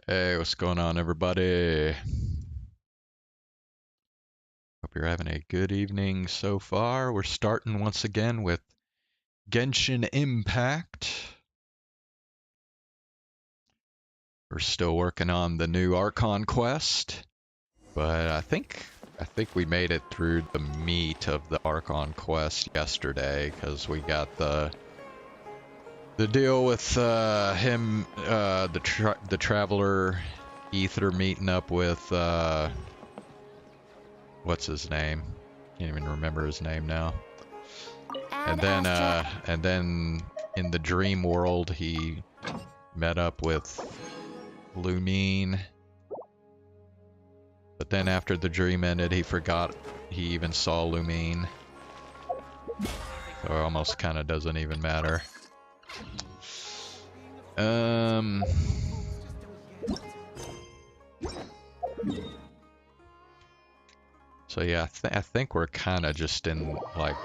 Hey, what's going on, everybody? Hope you're having a good evening so far. We're starting once again with GENSHIN IMPACT. We're still working on the new archon quest, but I think we made it through the meat of the archon quest yesterday because we got the deal with him, the traveler Ether meeting up with what's his name? Can't even remember his name now. And then in the dream world, he met up with Lumine. But then after the dream ended, he forgot he even saw Lumine. So it almost kind of doesn't even matter. So yeah, I think we're kind of just in like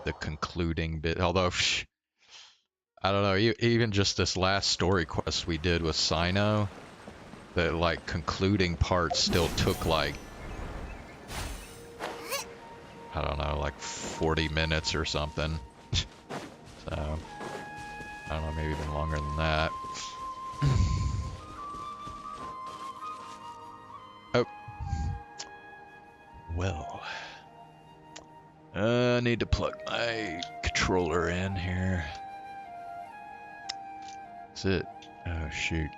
the concluding bit. Although, I don't know, even just this last story quest we did with Sino, the like concluding part still took like, I don't know, like 40 minutes or something. So, I don't know, maybe even longer than that. Oh. Well. I need to plug my controller in here. That's it. Oh, shoot.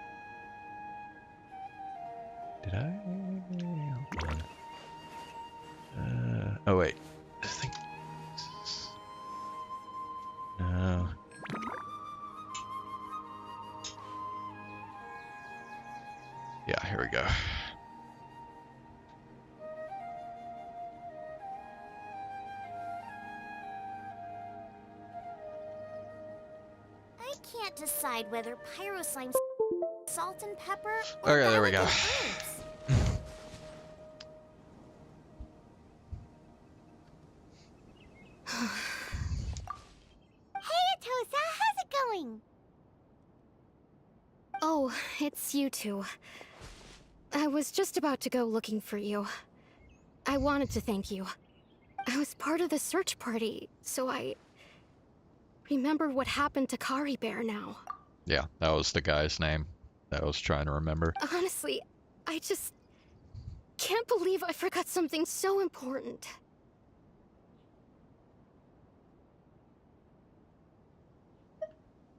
Did I? Hold on. Oh, wait. I think... No. Yeah, here we go. I can't decide whether pyro slime's salt and pepper or okay, there we go. Hey, Atosa, how's it going? Oh, it's you two. I was just about to go looking for you. I wanted to thank you. I was part of the search party, so I remember what happened to Kari Bear now. Yeah, that was the guy's name that I was trying to remember. Honestly, I just can't believe I forgot something so important.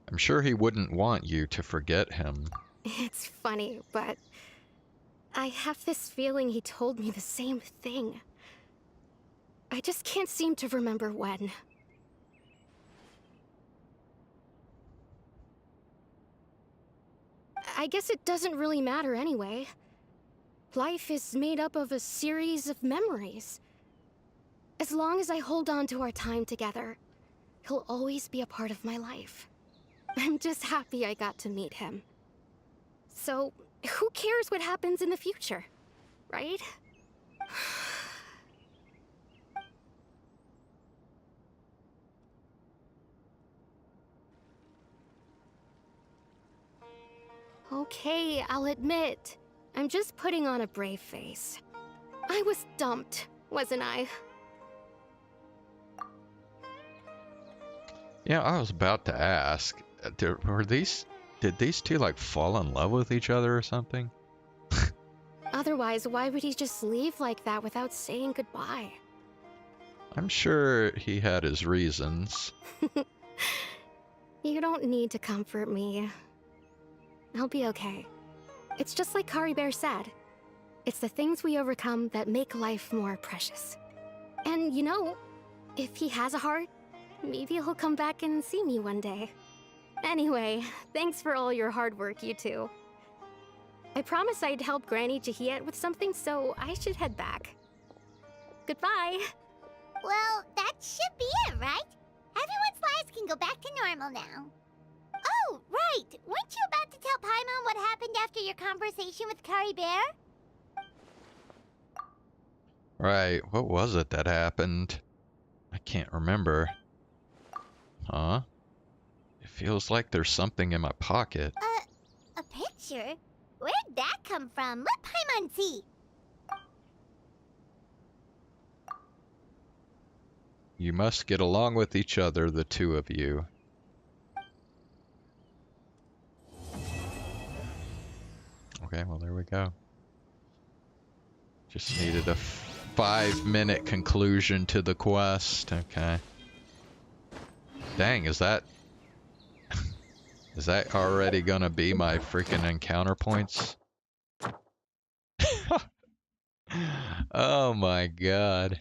I'm sure he wouldn't want you to forget him. It's funny, but I have this feeling he told me the same thing. I just can't seem to remember when. I guess it doesn't really matter anyway. Life is made up of a series of memories. As long as I hold on to our time together, he'll always be a part of my life. I'm just happy I got to meet him. So, who cares what happens in the future, right? Okay, I'll admit, I'm just putting on a brave face. I was dumped, wasn't I? Yeah, I was about to ask, did these two like fall in love with each other or something? Otherwise, why would he just leave like that without saying goodbye? I'm sure he had his reasons. You don't need to comfort me. I'll be okay. It's just like Kari Bear said. It's the things we overcome that make life more precious. And you know, if he has a heart, maybe he'll come back and see me one day. Anyway, thanks for all your hard work, you two. I promised I'd help Granny Jahiet with something, so I should head back. Goodbye! Well, that should be it, right? Everyone's lives can go back to normal now. Oh, right! Weren't you about to tell Paimon what happened after your conversation with Kari Bear? Right, what was it that happened? I can't remember. Huh? It feels like there's something in my pocket. A picture? Where'd that come from? Let Paimon see. You must get along with each other, the two of you. Okay, well, there we go. Just needed a 5-minute conclusion to the quest. Okay. Dang, is that... is that already gonna be my freaking encounter points? Oh my god.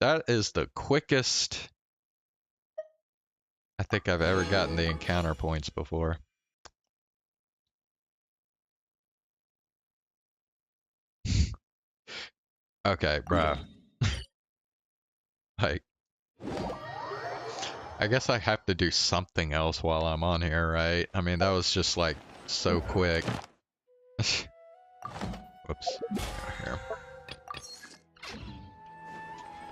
That is the quickest I think I've ever gotten the encounter points before. Okay, bro. Like, I guess I have to do something else while I'm on here, right? I mean, that was just like so quick. Whoops. Here.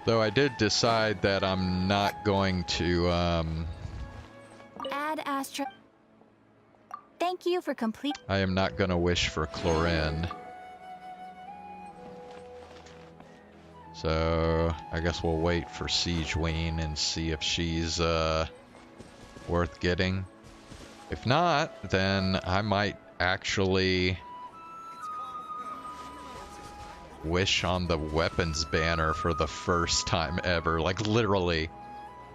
Though I did decide that I'm not going to, Add Astra. Thank you for complete. I am not gonna wish for Chlorine. So, I guess we'll wait for Siegeween and see if she's, worth getting. If not, then I might actually wish on the weapons banner for the first time ever. Like, literally.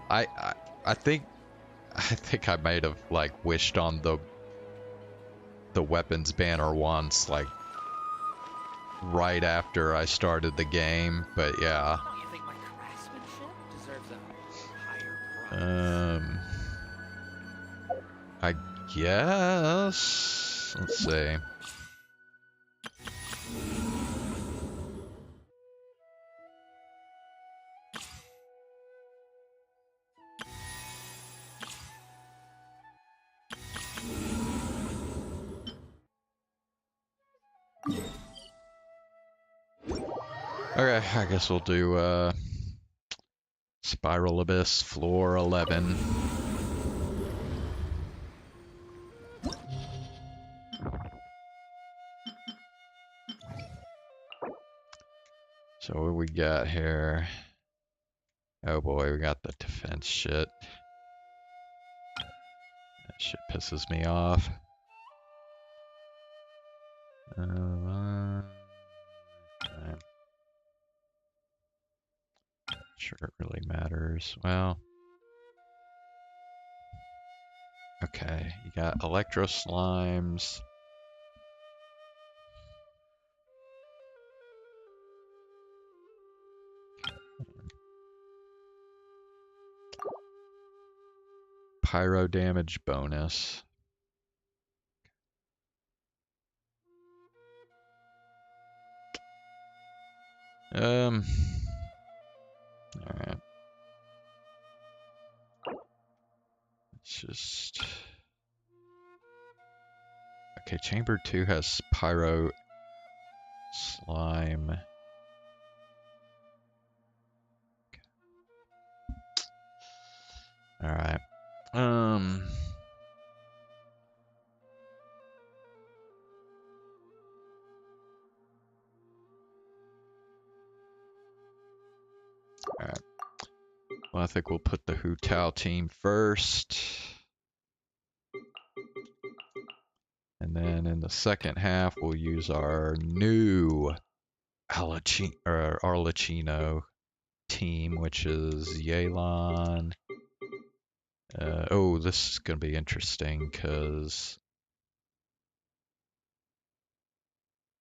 I think I might have, like, wished on the weapons banner once, like, right after I started the game, but yeah. You think my craftsmanship deserves a higher price? I guess. Let's see. Okay, I guess we'll do Spiral Abyss, floor 11. So what we got here? Oh boy, we got the defense shit. That shit pisses me off. Okay. Sure it really matters. Well, okay, you got Electro Slimes. Pyro damage bonus. Alright. It's just... Okay, Chamber 2 has Pyro Slime. Okay. Alright. Alright. Well, I think we'll put the Hu Tao team first. And then in the second half, we'll use our new Arlecchino team, which is Yelan. Oh, this is going to be interesting, because...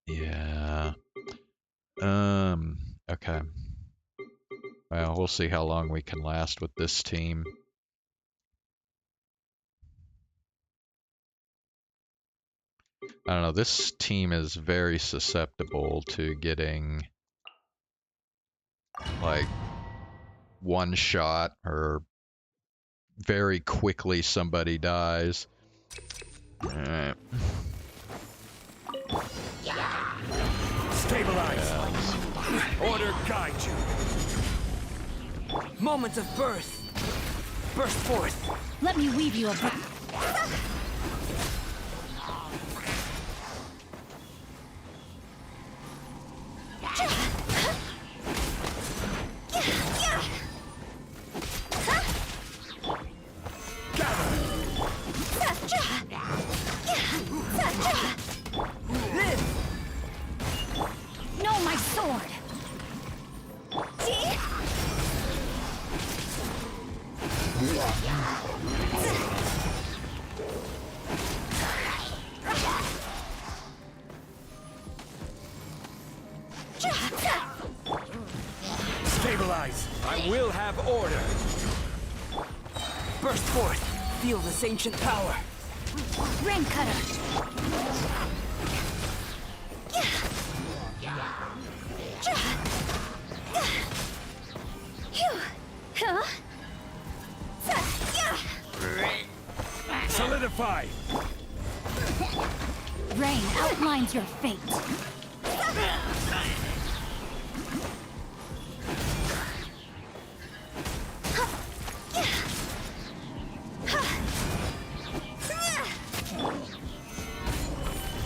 Yeah. Okay. Well, we'll see how long we can last with this team. I don't know, this team is very susceptible to getting, like, one shot or very quickly somebody dies. Alright. Stabilize. Yes. Order guide you. Moment of birth. Burst forth. Let me weave you a Stabilize. I will have order. Burst forth. Feel this ancient power. Rain cutter. Solidify. Rain outlines your fate.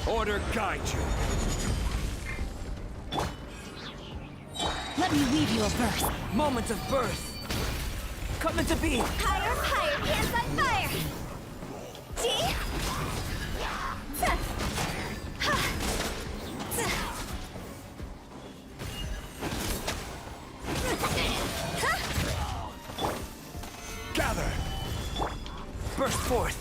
Order guide you. Let me weave you a verse. Moment of birth. Come into being. Higher, higher, hands on fire! See? Gather. Burst forth.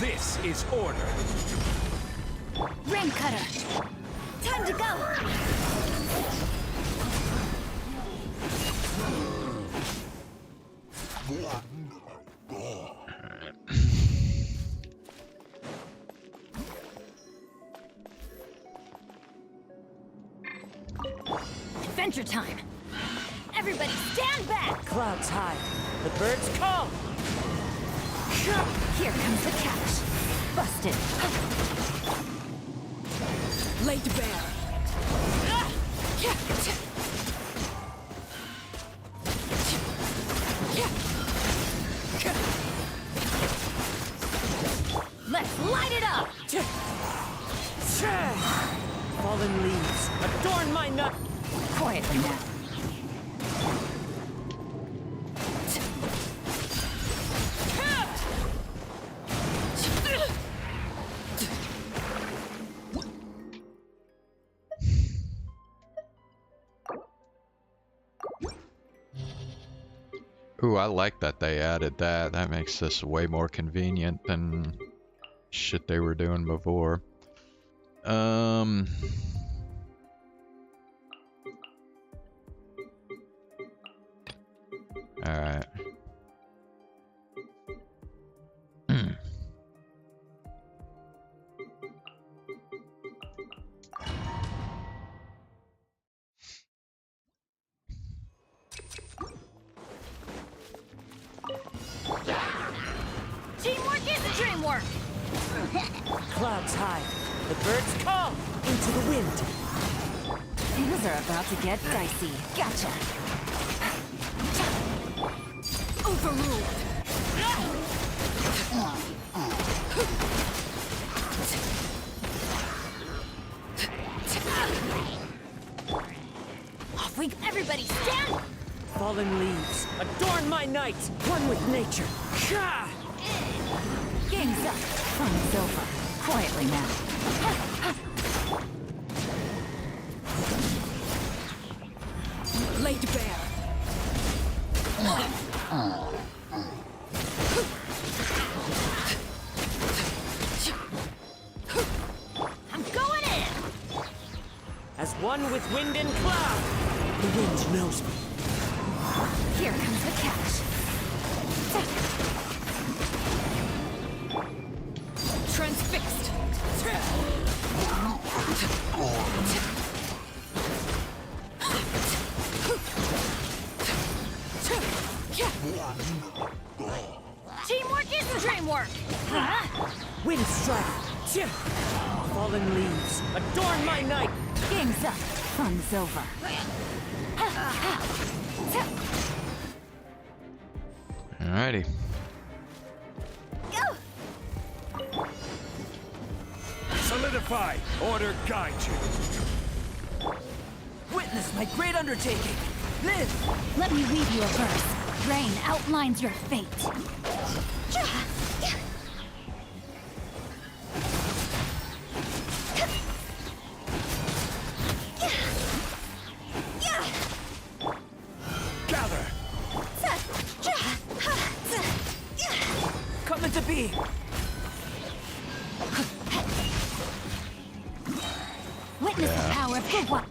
This is order. Rain cutter. Time to go! Adventure time. Everybody stand back. Clouds high. The birds come. Here comes the catch. Busted. Laid bare. Let's light it up. Fallen leaves adorn my nut. Quietly now. Ooh, I like that they added that. That makes this way more convenient than shit they were doing before. Alright. Teamwork is dreamwork. Clouds high. The birds come into the wind. Things are about to get dicey. Gotcha. Overruled. Off we go. Everybody stand. Fallen leaves adorn my night. One with nature. Gah! Game's up. Fun's over. Quietly now. Laid bare. I'm going in. As one with wind and cloud. The wind knows me. Here comes the catch. Transfixed. Teamwork is dreamwork. Huh? Wind strike. Fallen leaves adorn my night. Game's up. Fun's over. Alrighty. Go! Solidify. Order guide you. Witness my great undertaking. Live. Let me read you a verse. Rain outlines your fate. Gather. be. Witness the power of the one.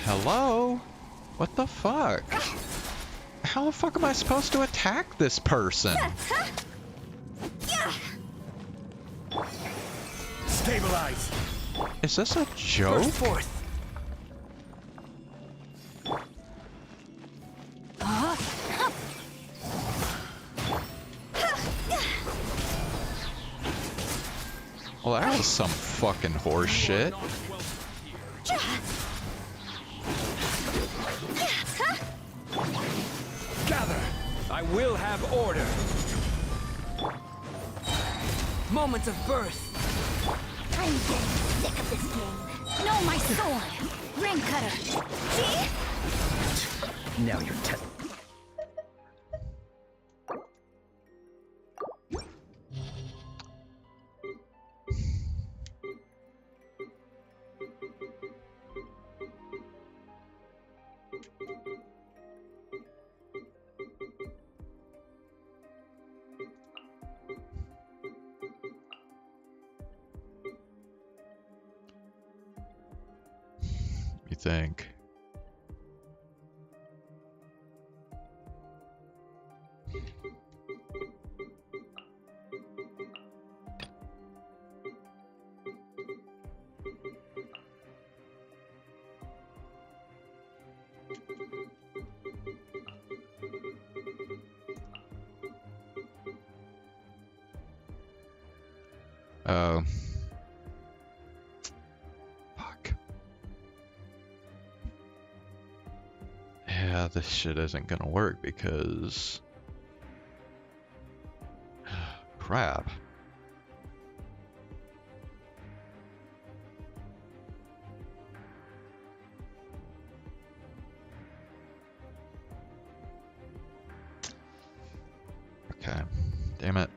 Hello? What the fuck? How the fuck am I supposed to attack this person? Stabilize. Is this a joke? Burst forth. Well, that was some fucking horse shit. Gather. I will have order. Moments of birth. I'm getting sick of this game. No, my sword. Ring cutter. Now you're testing. You think? Oh. Fuck. Yeah, this shit isn't gonna work because... crap. Okay, damn it.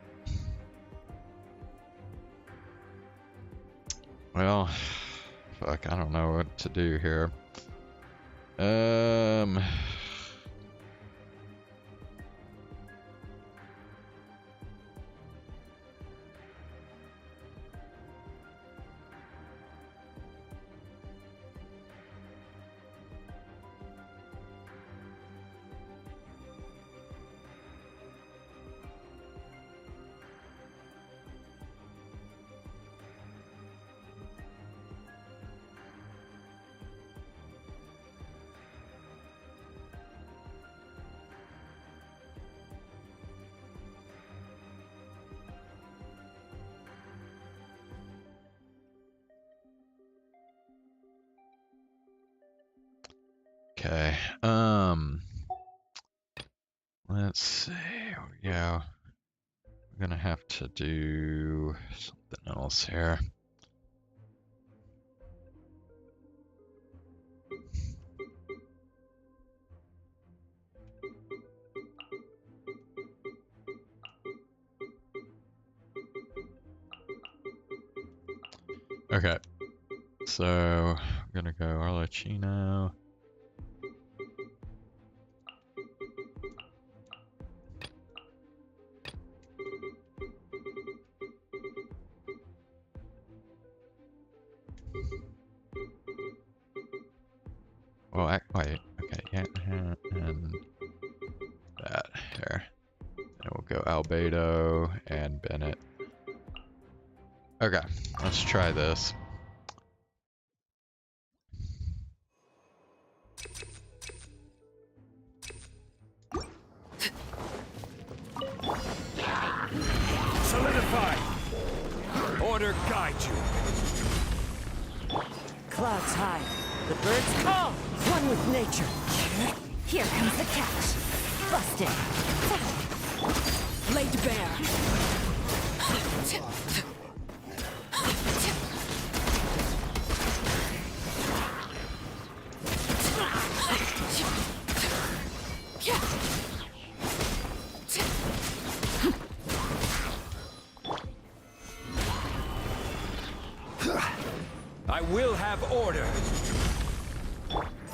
Well, fuck, I don't know what to do here. Okay, let's see, yeah, we're gonna have to do something else here. Okay, so I'm gonna go Arlecchino. Well, wait, okay, yeah, and that here. And we'll go Albedo and Bennett. Okay, let's try this. Solidify. Order guide you. Clouds high. The birds call. One with nature. Here comes the catch. Busted. Laid bare. I will have order.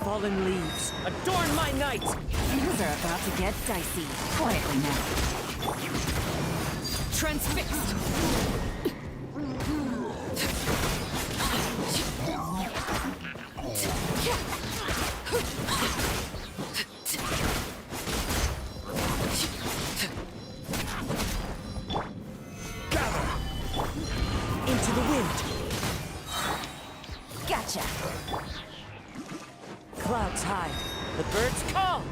Fallen leaves, adorn my night! Things are about to get dicey. Quietly now. Transfixed! Gather! Into the wind! Gotcha. Clouds hide, the birds call!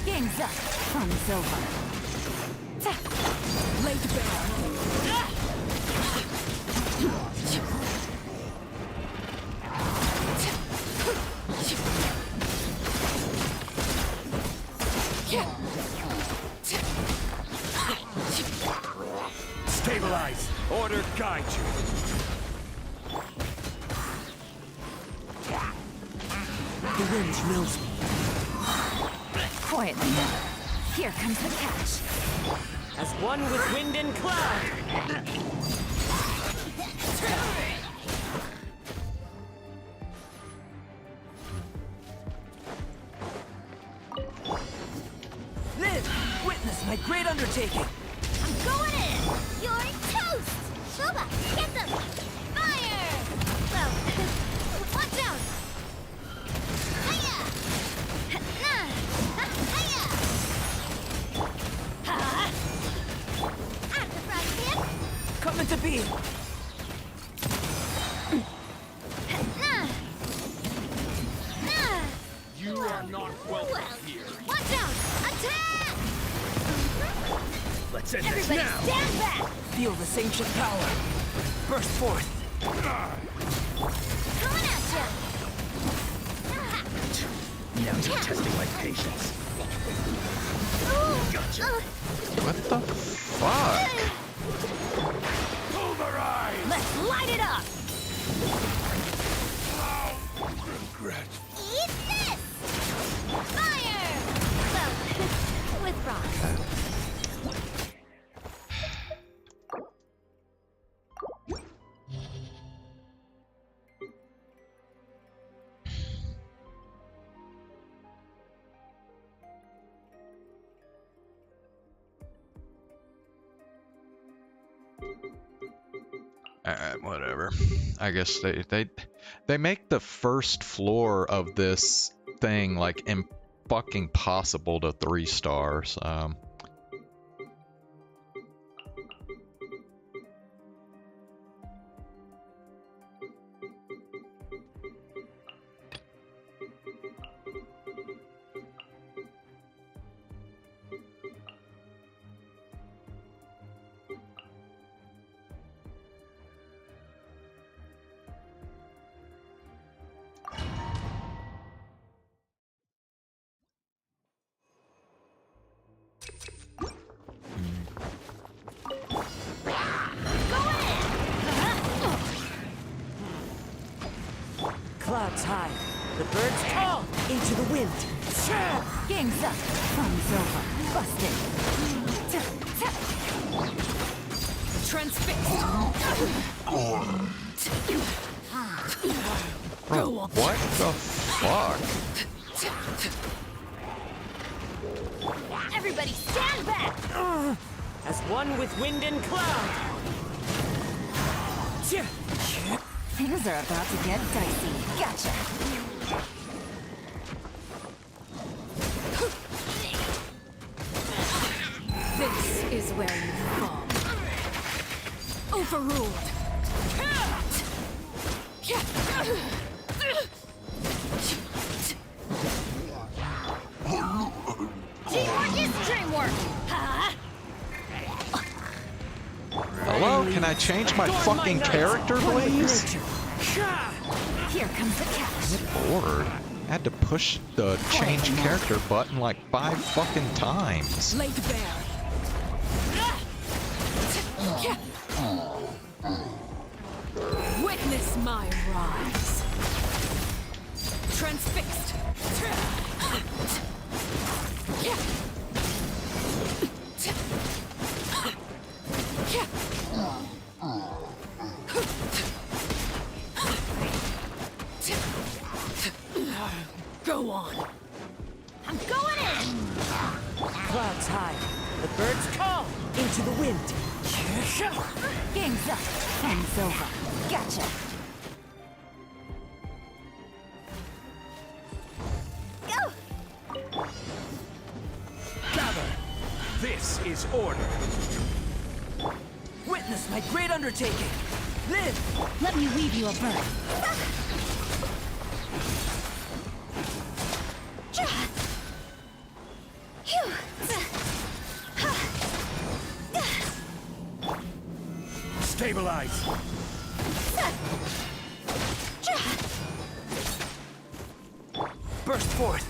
Game's up. Fun's over. Laid bare! Stabilize! Order guide you! The wind knows me. Quietly now. Here comes the catch. As one with wind and cloud! Live! Witness my great undertaking! I'm going in! You're toast! Shoba, get them! Fire! Well, watch out! Hiya! Nah! Hiya! Ha! At the front hip! Coming to be! Nah! Nah! You are not welcome Well, here. watch out! Attack! Let's end this Everybody now. stand back! Feel this ancient power! Burst forth! Coming at ya! Now you're testing my patience. Gotcha. What the fuck? Pulverize! Let's light it up! Regret. Eat this! Fire! Well, with rock. Alright, whatever. I guess they make the first floor of this thing like fucking possible to 3 stars. Clouds hide, the birds call! Into the wind! Game's up. Fun's over. Busted. Transfixed! Bro, what the fuck? Everybody stand back! As one with wind and cloud! Things are about to get dicey. Gotcha. This is where you fall. Overruled. Teamwork is dreamwork! Huh? Hello? Can I change my fucking character, please? Here comes the catch. Lord. I had to push the change character button like 5 fucking times. Laid bare! Witness my rise! Transfixed! Go on. I'm going in. Clouds high. The birds call into the wind. Game's up. Fun's over. Gotcha. Go! Gather! This is order. Witness my great undertaking. Live! Let me weave you a bird. Stabilize. Burst forth.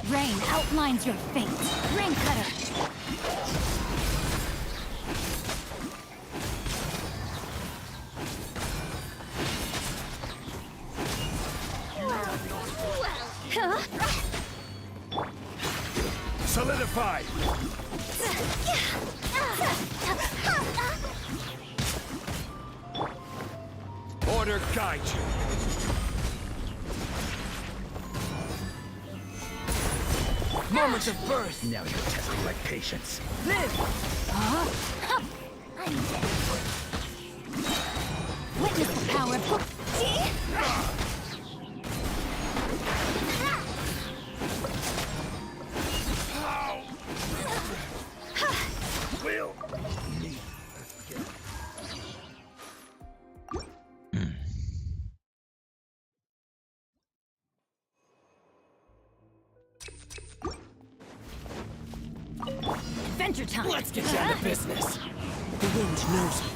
Rain outlines your fate. Rain cutter. Solidify. Order guide you. Moments of birth. Now you're testing my patience. Live! I'm dead. Witness the power of... Will. Adventure time. Let's get down to business. The wind knows me.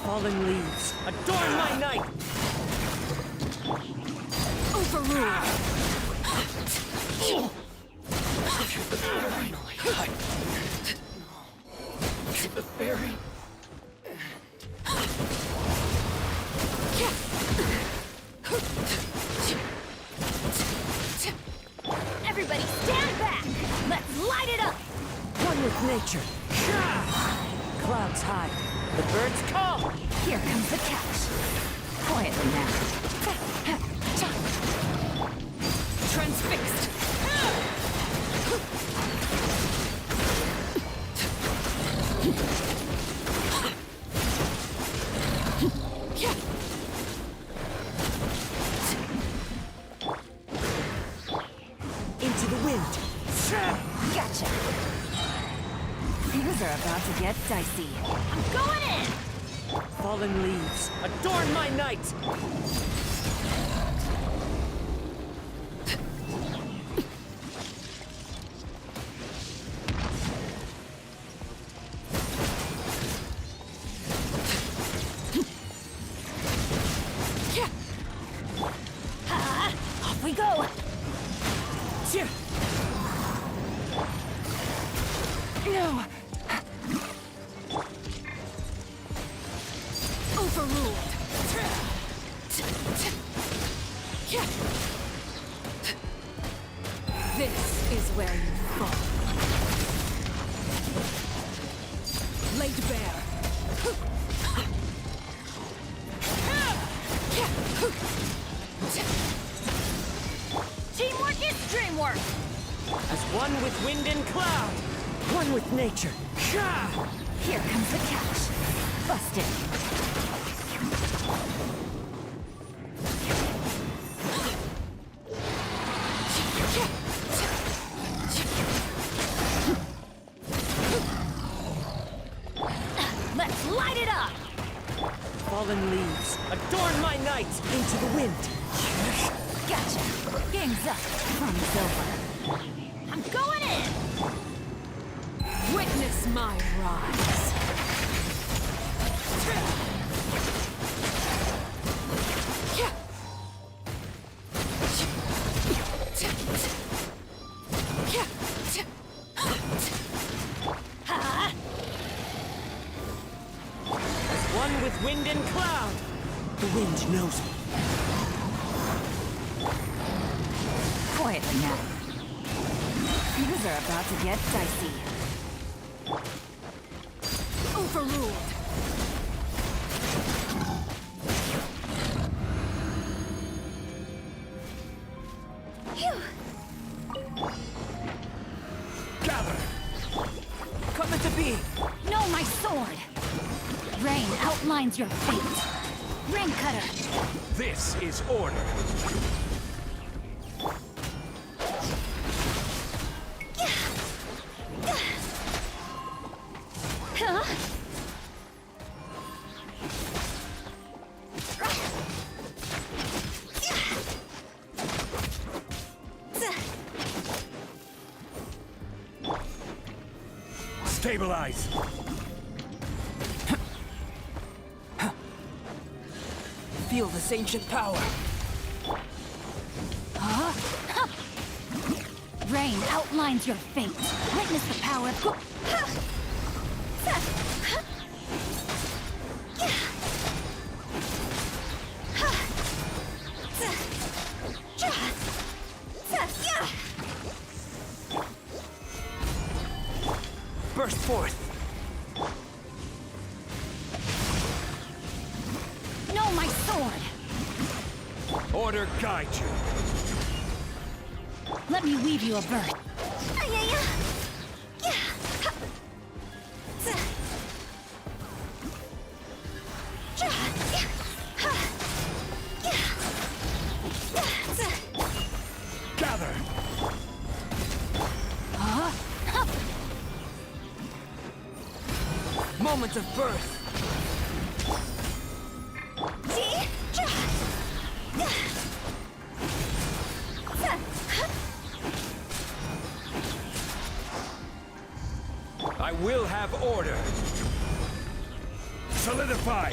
Fallen leaves adorn my night. Overruled. The fairy. Everybody stand back. Let's light it up. One with nature. Clouds high. The birds call. Here comes the catch. Quietly now. Transfixed. Into the wind. Gotcha. Things are about to get dicey. I'm going in. Fallen leaves adorn my night. Off we go. No. Overruled. This is where you fall. Laid bare. Teamwork is dreamwork. As one with wind and cloud. One with nature. Here comes the catch. Busted. Let's light it up. Fallen leaves adorn my night. Into the wind. Gotcha. Game's up. Fun's over. I'm going in. Witness my rise. As one with wind and cloud. The wind knows me. Quietly now. Things are about to get dicey. Overruled. outlines your fate. Ring cutter. This is order. Huh? Stabilize. Feel this ancient power. Rain outlines your fate. Witness the power of... Burst forth. No, my sword! Order guide you. Let me weave you a birth. Gather. Moment of birth. I will have order. Solidify.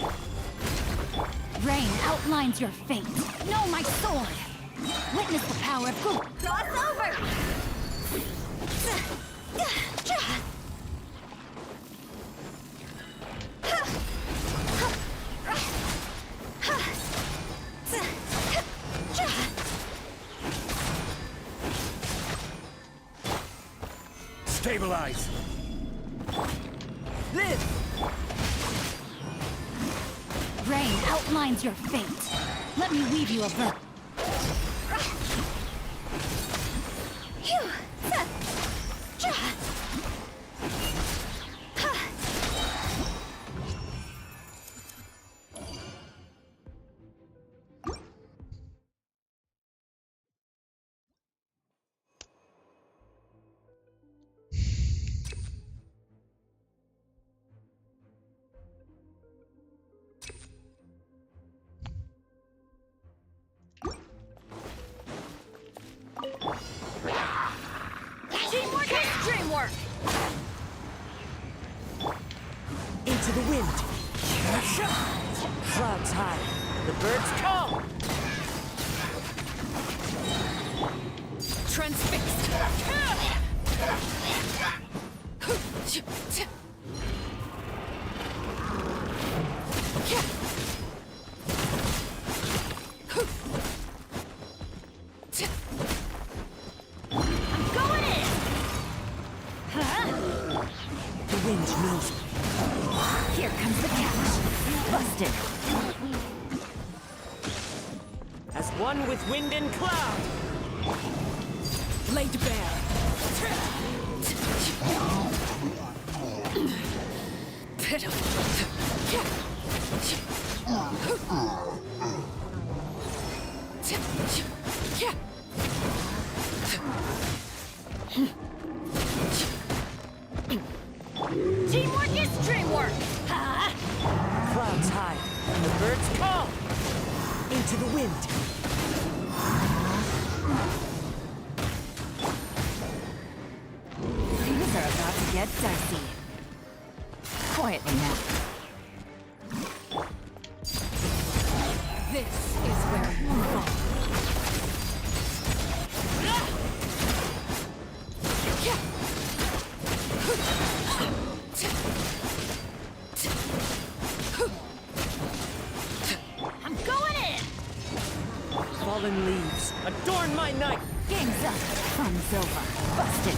Rain outlines your fate. Know my sword. Witness the power of good. Cross over! Stabilize. Live. Rain outlines your fate. Let me weave you a birth. Teamwork is dreamwork! Into the wind. Clouds high. The birds come. Transfixed! I'm going in! The wind knows. Here comes the catch. Busted. As one with wind and cloud. Laid bare. Teamwork is dreamwork! Clouds high. And the birds come. Into the wind. Things are about to get dicey. Quietly now. This is where you fall. I'm going in! Fallen leaves. Adorn my night. Game's up. Fun's over. Busted.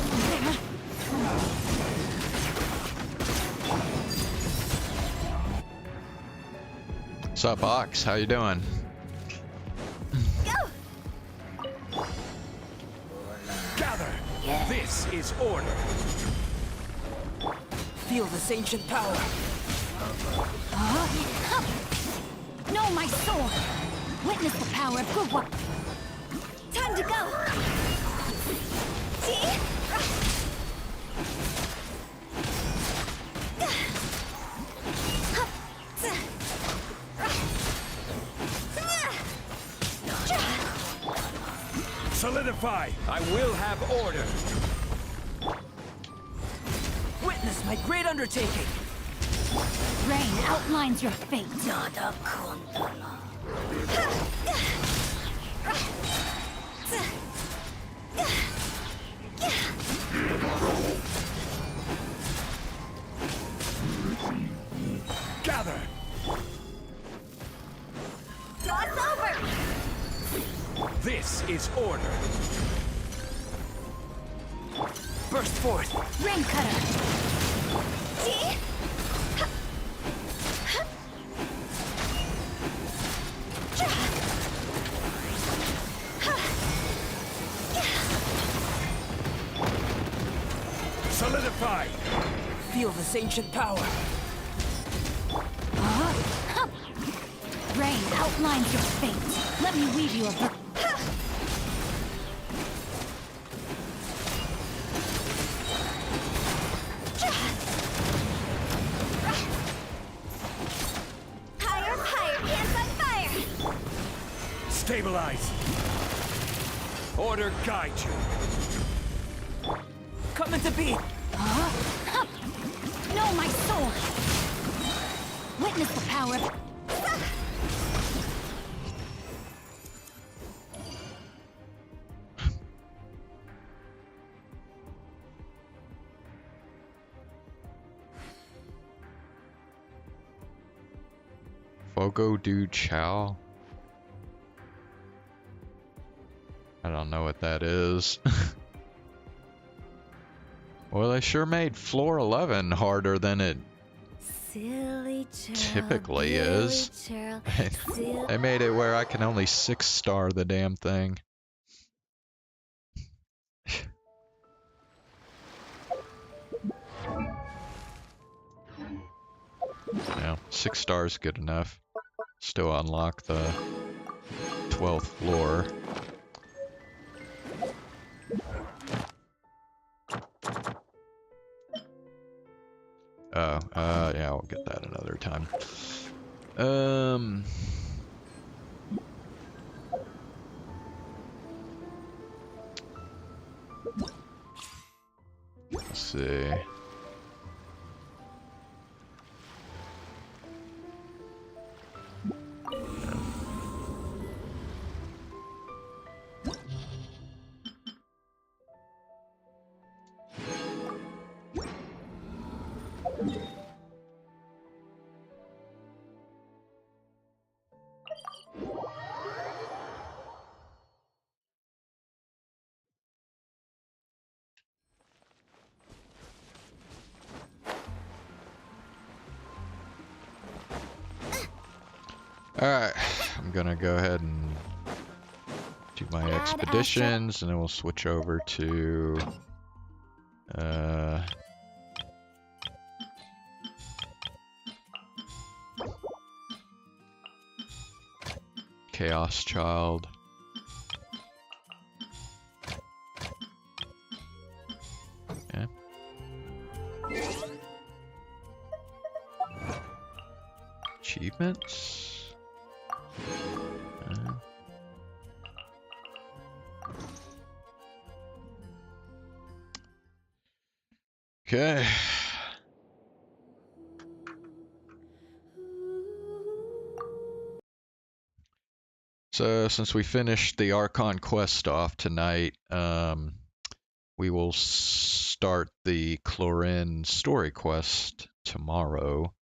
What's up, Ox? How you doing? Gather. This is order. Feel this ancient power. Know my sword! Witness the power of good work! Time to go! See? Solidify! I will have order! Witness my great undertaking! Rain outlines your fate. Gather! Toss over! This is order! Burst forth! Rain cutter! See? Solidify! Feel this ancient power! Rain outlines your fate. Let me weave you a Higher, higher, hands on fire! Stabilize! Order guide you! Come into being! Know my sword! Witness the power of... Fogo du Chao? I don't know what that is. Well, they sure made floor 11 harder than it Silly churl, typically is. churl, They made it where I can only 6-star the damn thing. Yeah, 6 stars good enough. Still unlock the 12th floor. Oh, yeah, we'll get that another time. Let's see. Alright, I'm gonna go ahead and do my expeditions, and then we'll switch over to Chaos Child. Yeah. Achievements. Okay. So since we finished the Archon quest off tonight, we will start the Chlorine story quest tomorrow.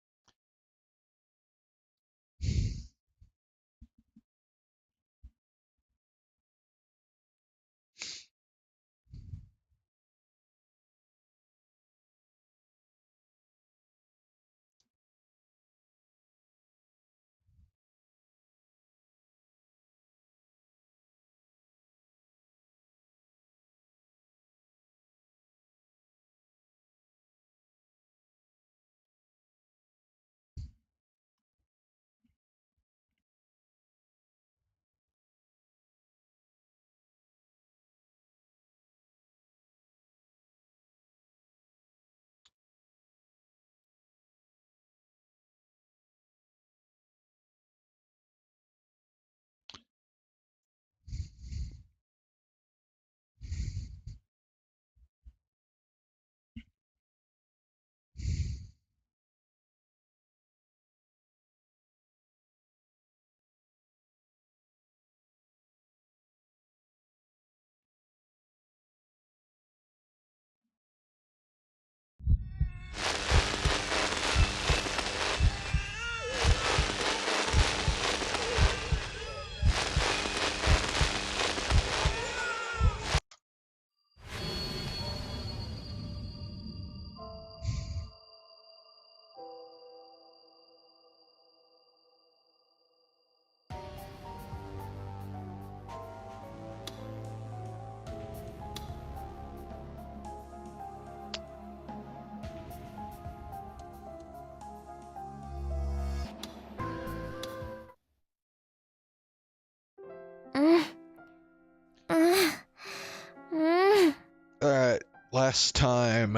last time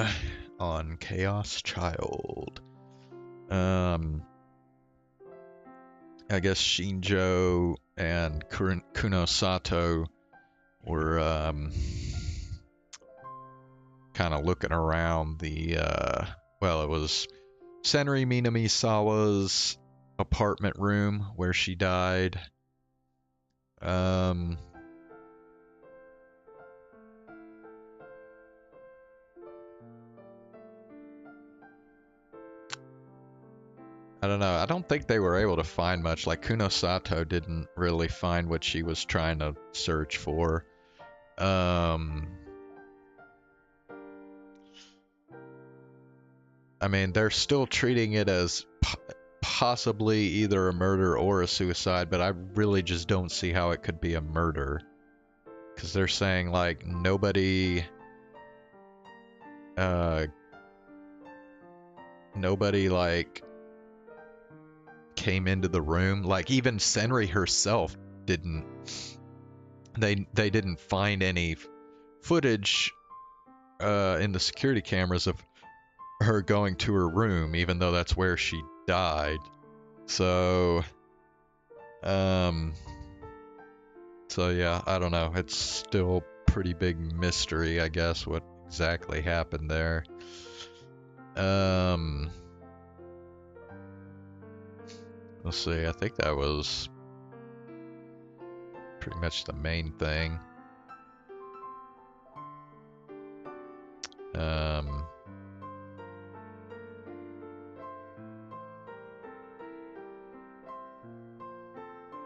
on Chaos Child. I guess Shinjo and Kunosato were kind of looking around the well, it was Senri Minamisawa's apartment room where she died. I don't know. I don't think they were able to find much. Like, Kunosato didn't really find what she was trying to search for. I mean, they're still treating it as possibly either a murder or a suicide, but I really just don't see how it could be a murder. Because they're saying, like, nobody, like, came into the room. Like, even Senri herself didn't, they didn't find any footage in the security cameras of her going to her room, even though that's where she died. So yeah, I don't know. It's still pretty big mystery, I guess, what exactly happened there. Let's see, I think that was pretty much the main thing.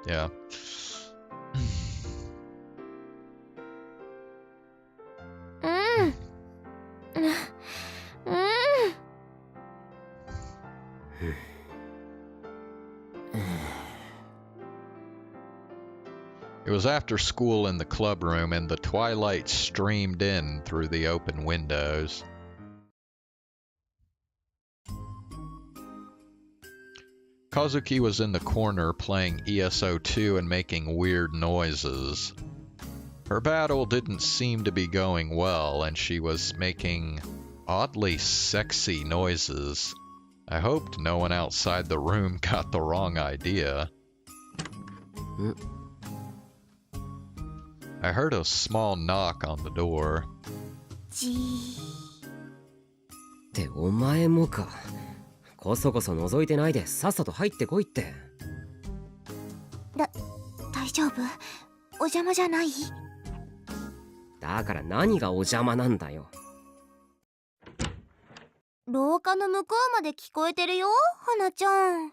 Yeah. It was after school in the club room, and the twilight streamed in through the open windows. Kazuki was in the corner playing ESO2 and making weird noises. Her battle didn't seem to be going well, and she was making oddly sexy noises. I hoped no one outside the room got the wrong idea. I heard a small knock on the door. ってお前もか。こそこそ覗いてないでさっさと入ってこいって。大丈夫？お邪魔じゃない？だから何がお邪魔なんだよ。廊下の向こうまで聞こえてるよ、花ちゃん。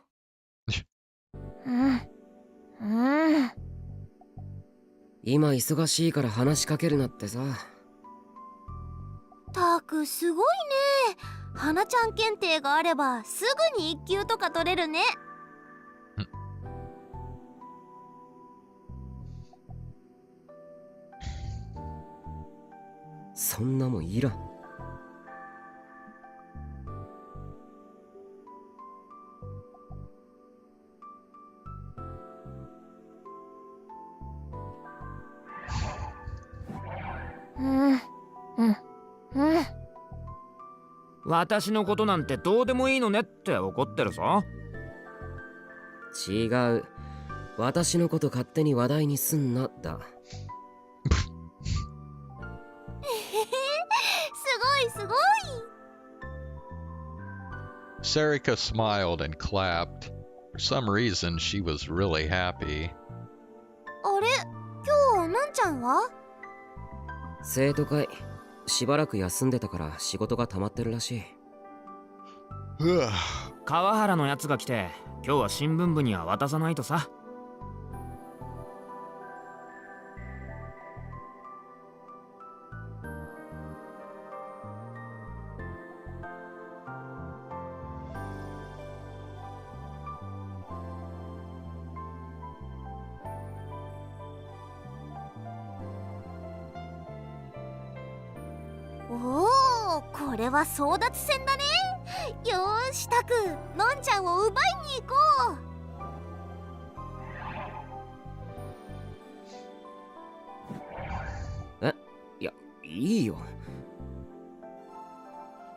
今忙しいから話しかけるなってさ。たくすごいね。花ちゃん検定があればすぐに1級とか取れるね。そんなもんいらん。私のことなんてどうでもいいのねって怒ってるぞ。違う。私のこと勝手に話題にすんなだ。すごい。Sarika smiled and clapped. For some reason, she was really happy. あれ、今日のんちゃんは？生徒会。しばらく休んでたから仕事が溜まってるらしい。川原のやつが来て、今日は新聞部には渡さないとさ。おお、これは争奪戦だね。よーし、タク、のんちゃんを奪いに行こう。いや、いいよ。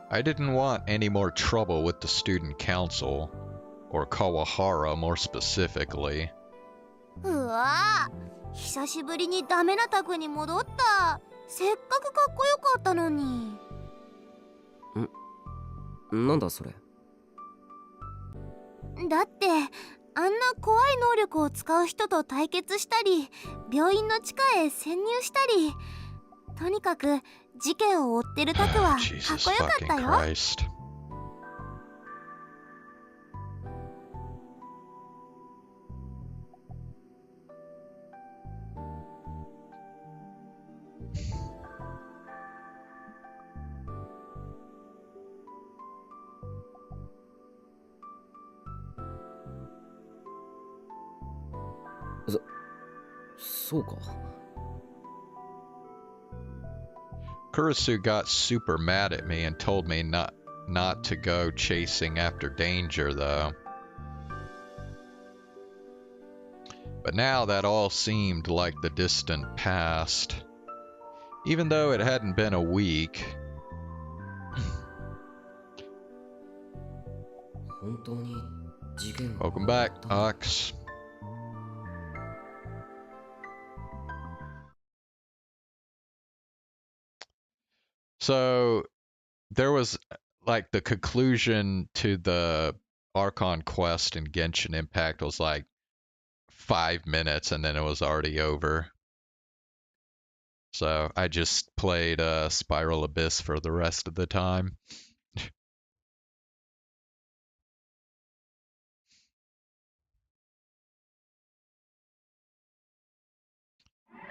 I didn't want any more trouble with the student council, or Kawahara more specifically. うわぁ、久しぶりにダメなタグに戻った。せっかくかっこよかったのに。なんだそれ。だってあんな怖い能力を使う人と対決したり、病院の地下へ潜入したり、とにかく事件を追ってるタクはかっ Jesus こよかっ fucking たよ。 Christ. So, そうか。Kurisu got super mad at me and told me not to go chasing after danger, though. But now that all seemed like the distant past. Even though it hadn't been a week. 本当に事件 Welcome back, Ox. So there was like the conclusion to the Archon quest in Genshin Impact was like 5 minutes and then it was already over. So I just played Spiral Abyss for the rest of the time.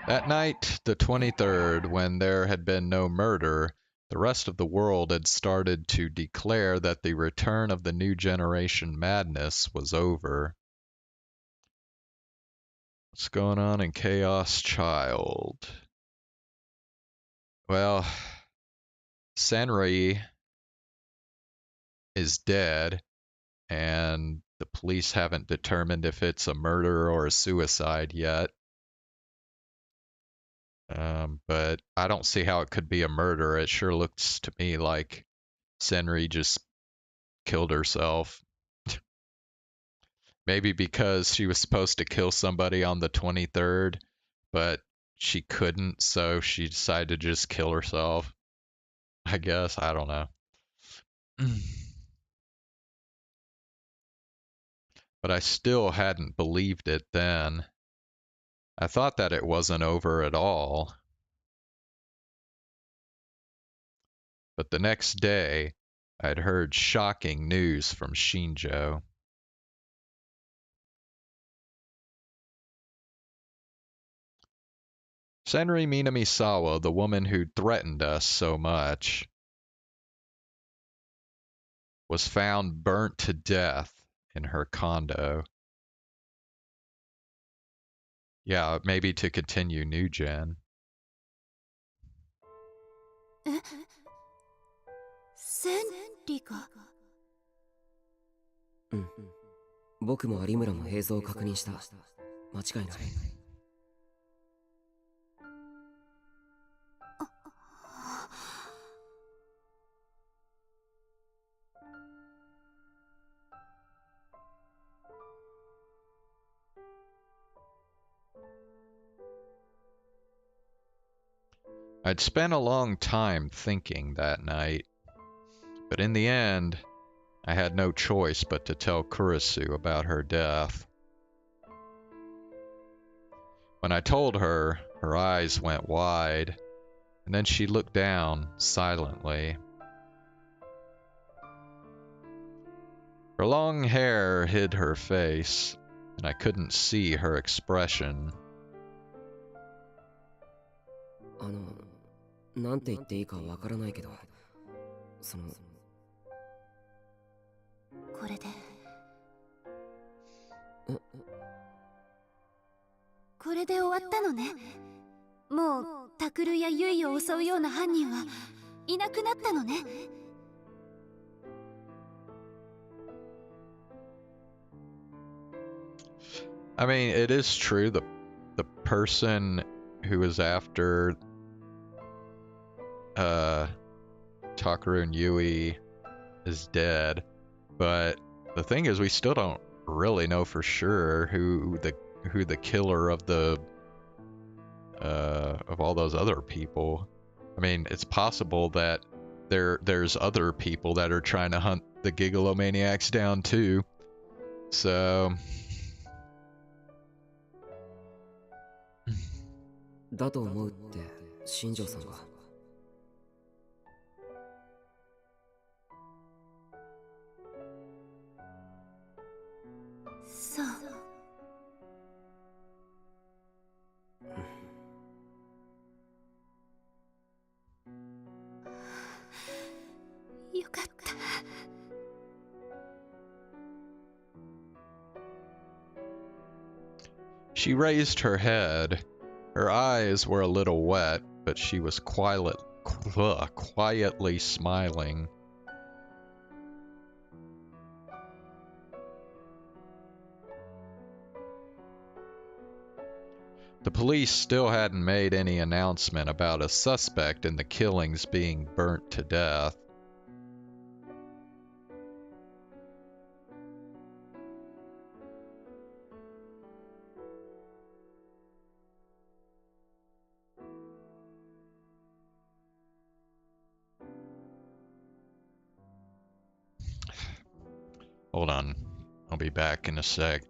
That night, the 23rd, when there had been no murder, the rest of the world had started to declare that the return of the new generation madness was over. What's going on in Chaos Child? Well, Senri is dead, and the police haven't determined if it's a murder or a suicide yet. But I don't see how it could be a murder. It sure looks to me like Senri just killed herself. Maybe because she was supposed to kill somebody on the 23rd, but she couldn't, so she decided to just kill herself. I guess. I don't know. But I still hadn't believed it then. I thought that it wasn't over at all. But the next day, I'd heard shocking news from Shinjo. Senri Minamisawa, the woman who threatened us so much, was found burnt to death in her condo. Yeah, maybe to continue New Gen. センリが。うん。僕も有村も映像を確認した。間違いない。I'd spent a long time thinking that night, but in the end, I had no choice but to tell Kurisu about her death. When I told her, her eyes went wide, and then she looked down silently. Her long hair hid her face, and I couldn't see her expression. なんて言っていいかわからないけど、その。これで。これで終わったのね。もうタクルやユイを襲うような犯人はいなくなったのね。I mean, it is true. The person who was after Takaru and Yui is dead, but the thing is, we still don't really know for sure who the killer of the of all those other people. I mean, it's possible that there's other people that are trying to hunt the Gigalomaniacs down too. So だと思うって新庄さんが。そう。よかった。she raised her head. Her eyes were a little wet, but she was quietly smiling. The police still hadn't made any announcement about a suspect in the killings being burnt to death. Hold on. I'll be back in a sec.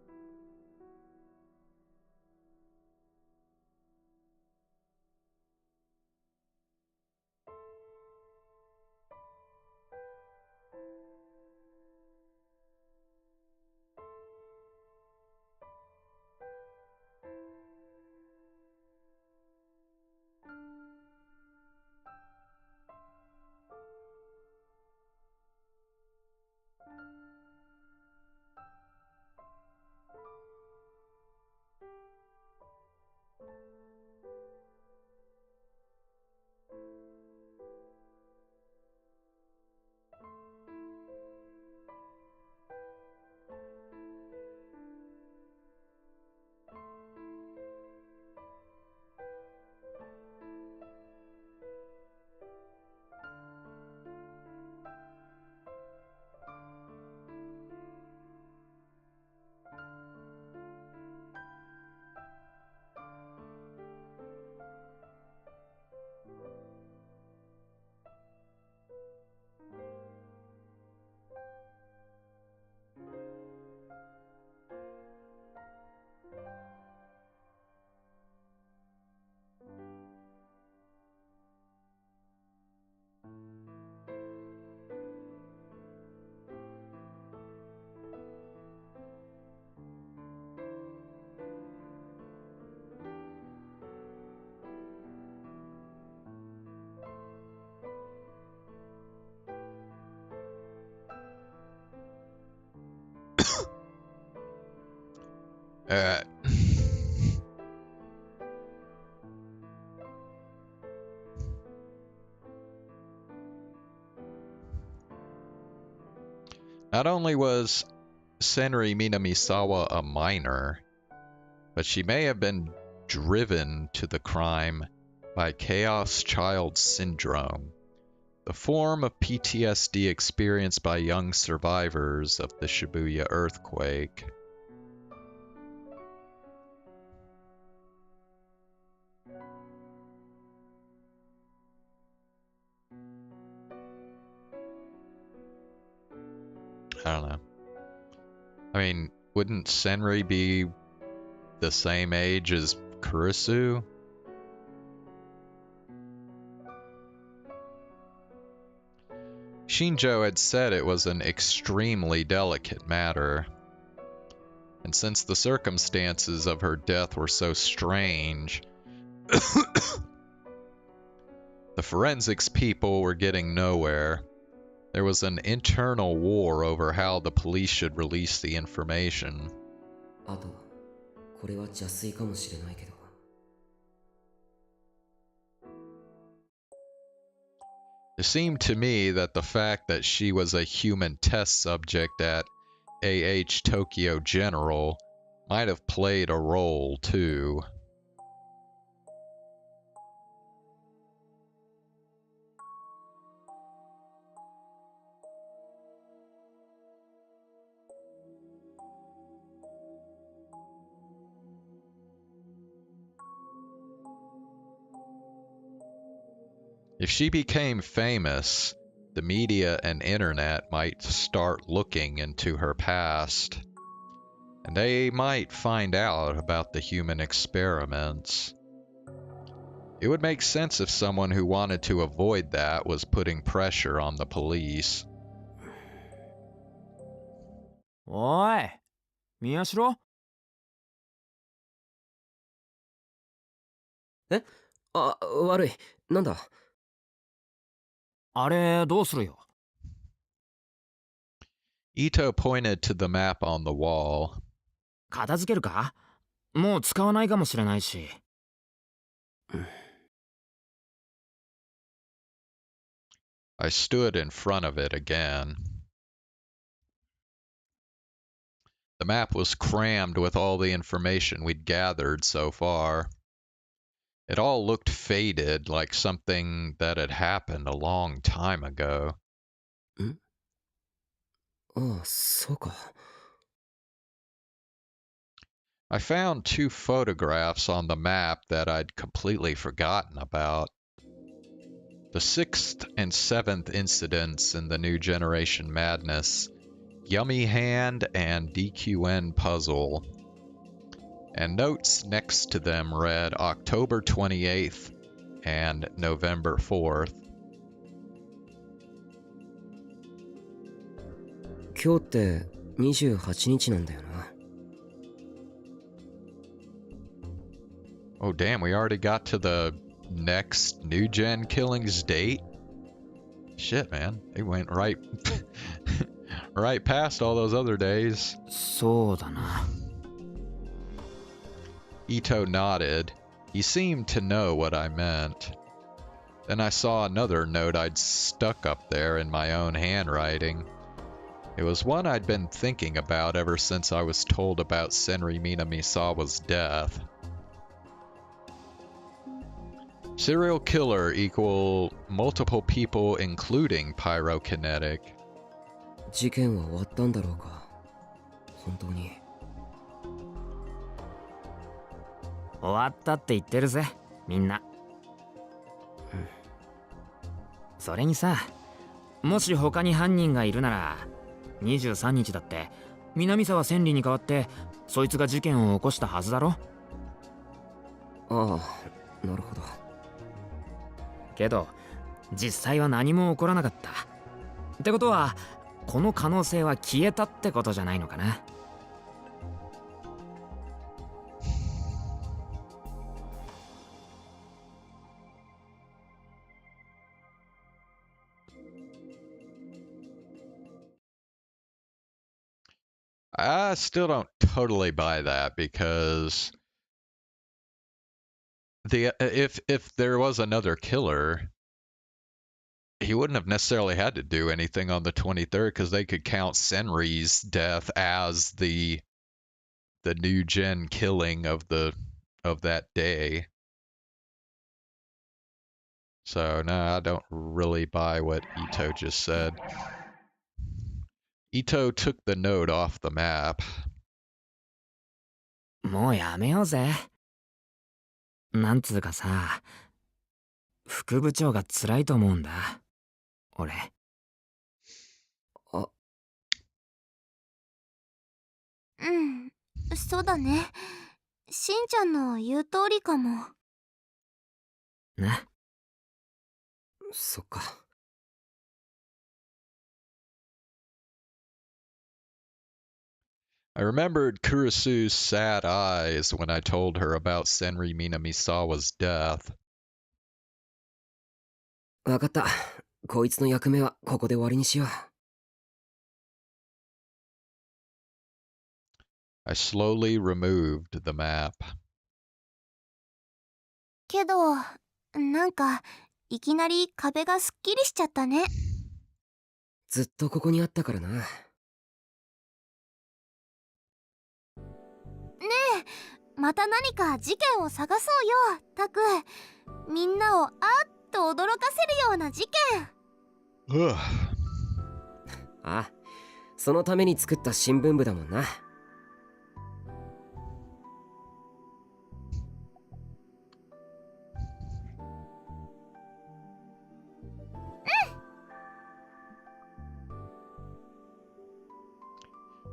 Alright. Not only was Senri Minamisawa a minor, but she may have been driven to the crime by Chaos Child Syndrome, the form of PTSD experienced by young survivors of the Shibuya earthquake. I don't know. I mean, wouldn't Senri be the same age as Kurisu? Shinjo had said it was an extremely delicate matter, and since the circumstances of her death were so strange, the forensics people were getting nowhere. There was an internal war over how the police should release the information. あと、これは邪推かもしれないけど。It seemed to me that the fact that she was a human test subject at AH Tokyo General might have played a role too. If she became famous, the media and internet might start looking into her past, and they might find out about the human experiments. It would make sense if someone who wanted to avoid that was putting pressure on the police. おい、宮代？え？あ、悪い。なんだ？あれ、どうするよ？ Ito pointed to the map on the wall. 片付けるか？もう使わないかもしれないし。I stood in front of it again. The map was crammed with all the information we'd gathered so far. It all looked faded, like something that had happened a long time ago. ああ、そうか。I found 2 photographs on the map that I'd completely forgotten about. The 6th and 7th incidents in the New Generation Madness, Yummy Hand and DQN Puzzle. And notes next to them read October 28th and November 4th. 今日って28日なんだよな。Oh damn, we already got to the next New Gen Killings date? Shit, man. They went right right past all those other days. そうだな。Ito nodded. He seemed to know what I meant. Then I saw another note I'd stuck up there in my own handwriting. It was one I'd been thinking about ever since I was told about Senri Minamisawa's death. Serial killer equal multiple people including pyrokinetic. 事件は終わったんだろうか。本当に。終わったって言ってるぜ、みんな。それにさ、もし他に犯人がいるなら、23日だって南沢千里に代わってそいつが事件を起こしたはずだろ。ああ、なるほど。けど実際は何も起こらなかった。ってことはこの可能性は消えたってことじゃないのかな。I still don't totally buy that because if there was another killer, he wouldn't have necessarily had to do anything on the 23rd because they could count Senri's death as the new gen killing of that day. So no, I don't really buy what Ito just said. Ito took the note off the map. もうやめようぜ。なんつうかさ、副部長が辛いと思うんだ。俺。あ、うん、そうだね。しんちゃんの言う通りかも。な。そっか。I remembered Kurisu's sad eyes when I told her about Senri Minamisawa's death. わかった。こいつの役目はここで終わりにしよう。I slowly removed the map. けど、なんかいきなり壁がすっきりしちゃったね。ずっとここにあったからな。ねえ、また何か事件を探そうよ、タク。みんなをあっと驚かせるような事件。Ugh. あ、そのために作った新聞部だもんな。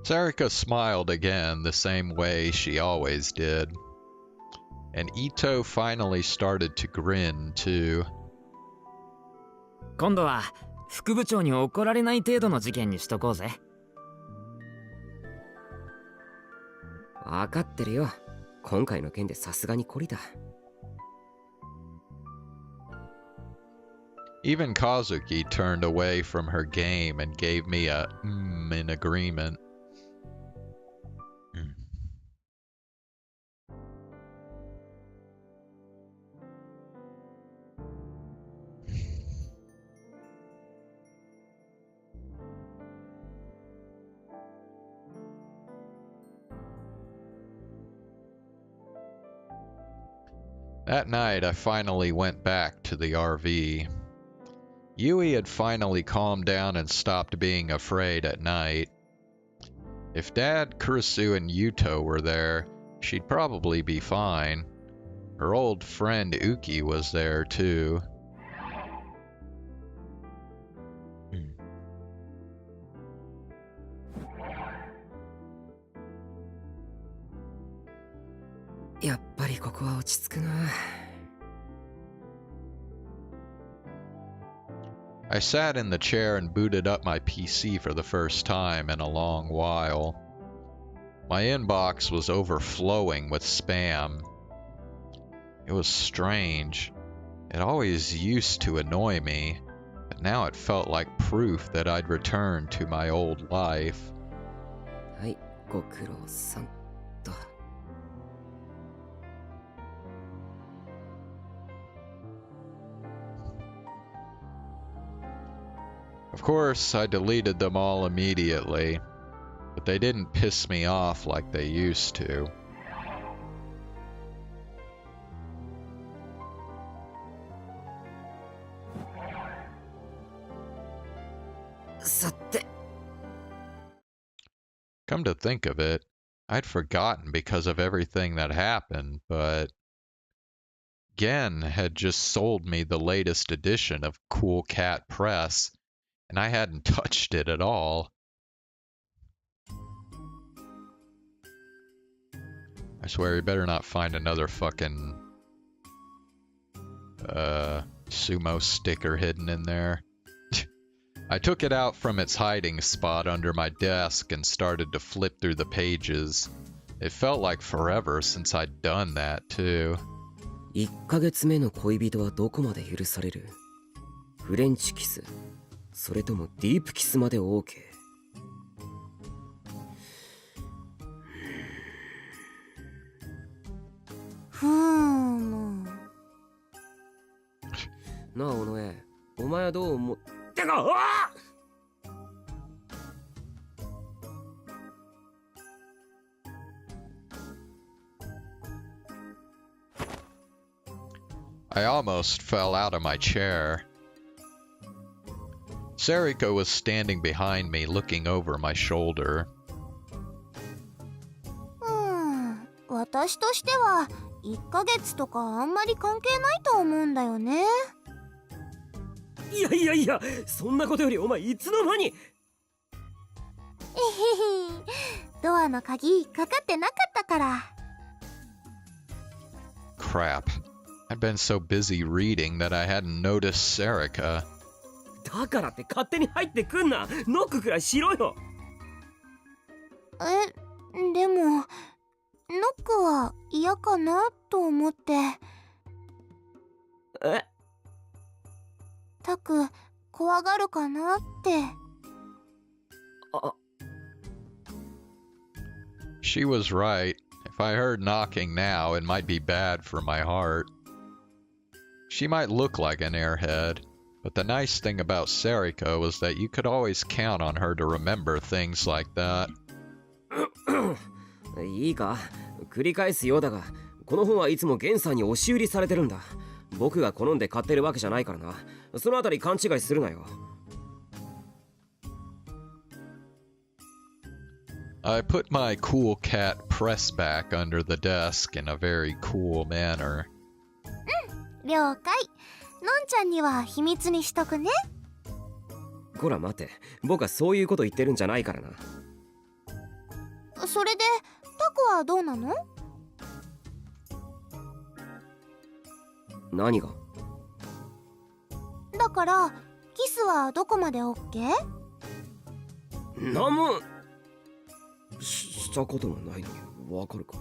Sarika smiled again the same way she always did. And Ito finally started to grin too. 今度は副部長に怒られない程度の事件にしとこうぜ。分かってるよ。今回の件でさすがに懲りた。Even Kazuki turned away from her game and gave me a in agreement. That night, I finally went back to the RV. Yui had finally calmed down and stopped being afraid at night. If Dad, Kurisu, and Yuto were there, she'd probably be fine. Her old friend Uki was there too.やっぱりここは落ち着くな。I sat in the chair and booted up my PC for the first time in a long while. My inbox was overflowing with spam. It was strange. It always used to annoy me, but now it felt like proof that I'd returned to my old life. はい、ご苦労さんと。Of course, I deleted them all immediately, but they didn't piss me off like they used to. さて。 Come to think of it, I'd forgotten because of everything that happened, but Gen had just sold me the latest edition of Cool Cat Press, and I hadn't touched it at all. I swear you better not find another fucking sumo sticker hidden in there. I took it out from its hiding spot under my desk and started to flip through the pages. It felt like forever since I'd done that too. 1ヶ月目の恋人はどこまで許される？フレンチキス、それともディープキスまで OK。なあ尾上、お前はどう思ってか、I almost fell out of my chair. Sariko was standing behind me, looking over my shoulder. 私としては1ヶ月とかあんまり関係ないと思うんだよね。いやいやいや、そんなことよりお前いつの間に。ドアの鍵かかってなかったから。Crap. I'd been so busy reading that I hadn't noticed Sarika. だからって勝手に入ってくんな。ノックくらいしろよ。でもノックは嫌かなと思って。たく怖がるかなって。She was right. If I heard knocking now, it might be bad for my heart. She might look like an airhead, but the nice thing about Sariko was that you could always count on her to remember things like that. いいか、繰り返すようだが、この本はいつもゲンさんに押し売りされてるんだ。僕が好んで買ってるわけじゃないからな。そのあたり勘違いするなよ。I put my Cool Cat press back under the desk in a very cool manner. 了解。のんちゃんには秘密にしとくね。こら待て、僕はそういうこと言ってるんじゃないからな。それでタコはどうなの？何が？だからキスはどこまで OK？ なんもしたこともないのにわかるか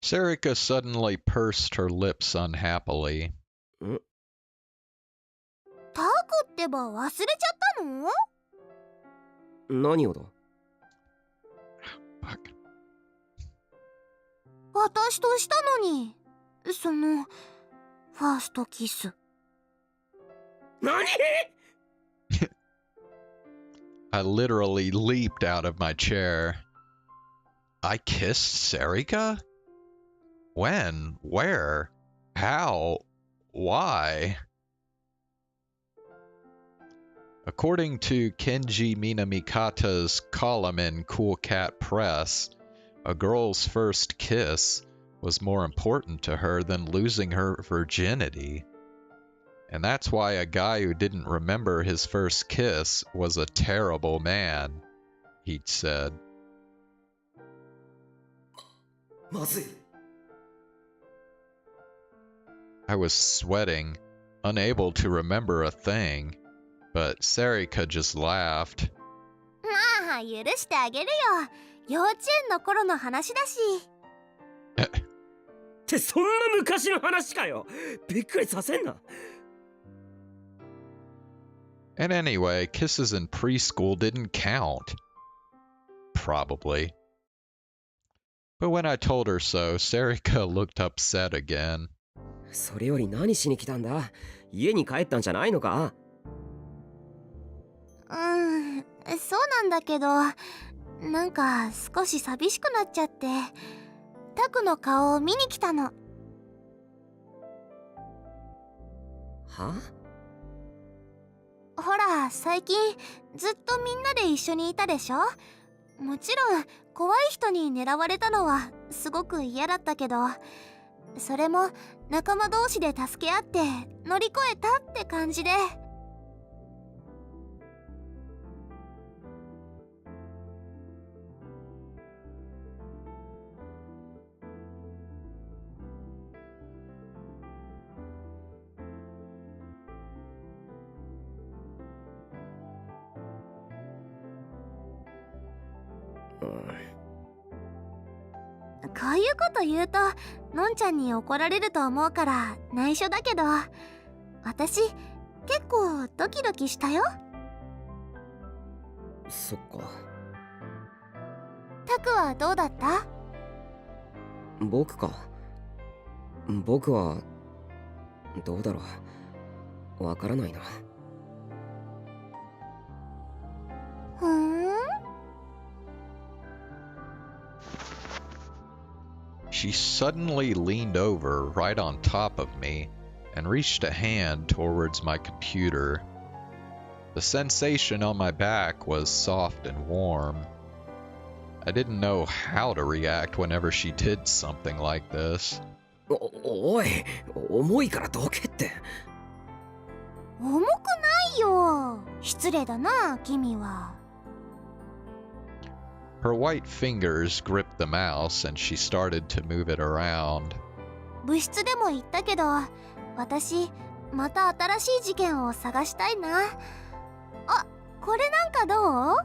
？Sarika suddenly pursed her lips unhappily. タコってば忘れちゃったの？何をだ？私としたのに、そのファーストキス。何I literally leaped out of my chair. I kissed Sarika? When? Where? How? Why? According to Kenji Minamikata's column in Cool Cat Press, a girl's first kiss was more important to her than losing her virginity. And that's why a guy who didn't remember his first kiss was a terrible man, he'd said. まずい。 I was sweating, unable to remember a thing, but Sarika just laughed. まあ許してあげるよ。幼稚園の頃の話だし。ってそんな昔の話かよ。びっくりさせんな。 And anyway, kisses in preschool didn't count. Probably. But when I told her so, Sarika looked upset again. それより何しに来たんだ？家に帰ったんじゃないのか？そうなんだけど、なんか少し寂しくなっちゃって、タクの顔を見に来たの。は？ほら、最近ずっとみんなで一緒にいたでしょ？もちろん怖い人に狙われたのはすごく嫌だったけど、それも仲間同士で助け合って乗り越えたって感じで。こういうこと言うとのんちゃんに怒られると思うから内緒だけど、私結構ドキドキしたよ。そっか。タクはどうだった？僕か。僕はどうだろう。わからないな。ふーん。She suddenly leaned over right on top of me and reached a hand towards my computer. The sensation on my back was soft and warm. I didn't know how to react whenever she did something like this. おい、重いからどけって。重くないよ。失礼だな、君は。Her white fingers gripped the mouse and she started to move it around. 部室でも言ったけど、私また新しい事件を探したいな。あ、これなんかどう？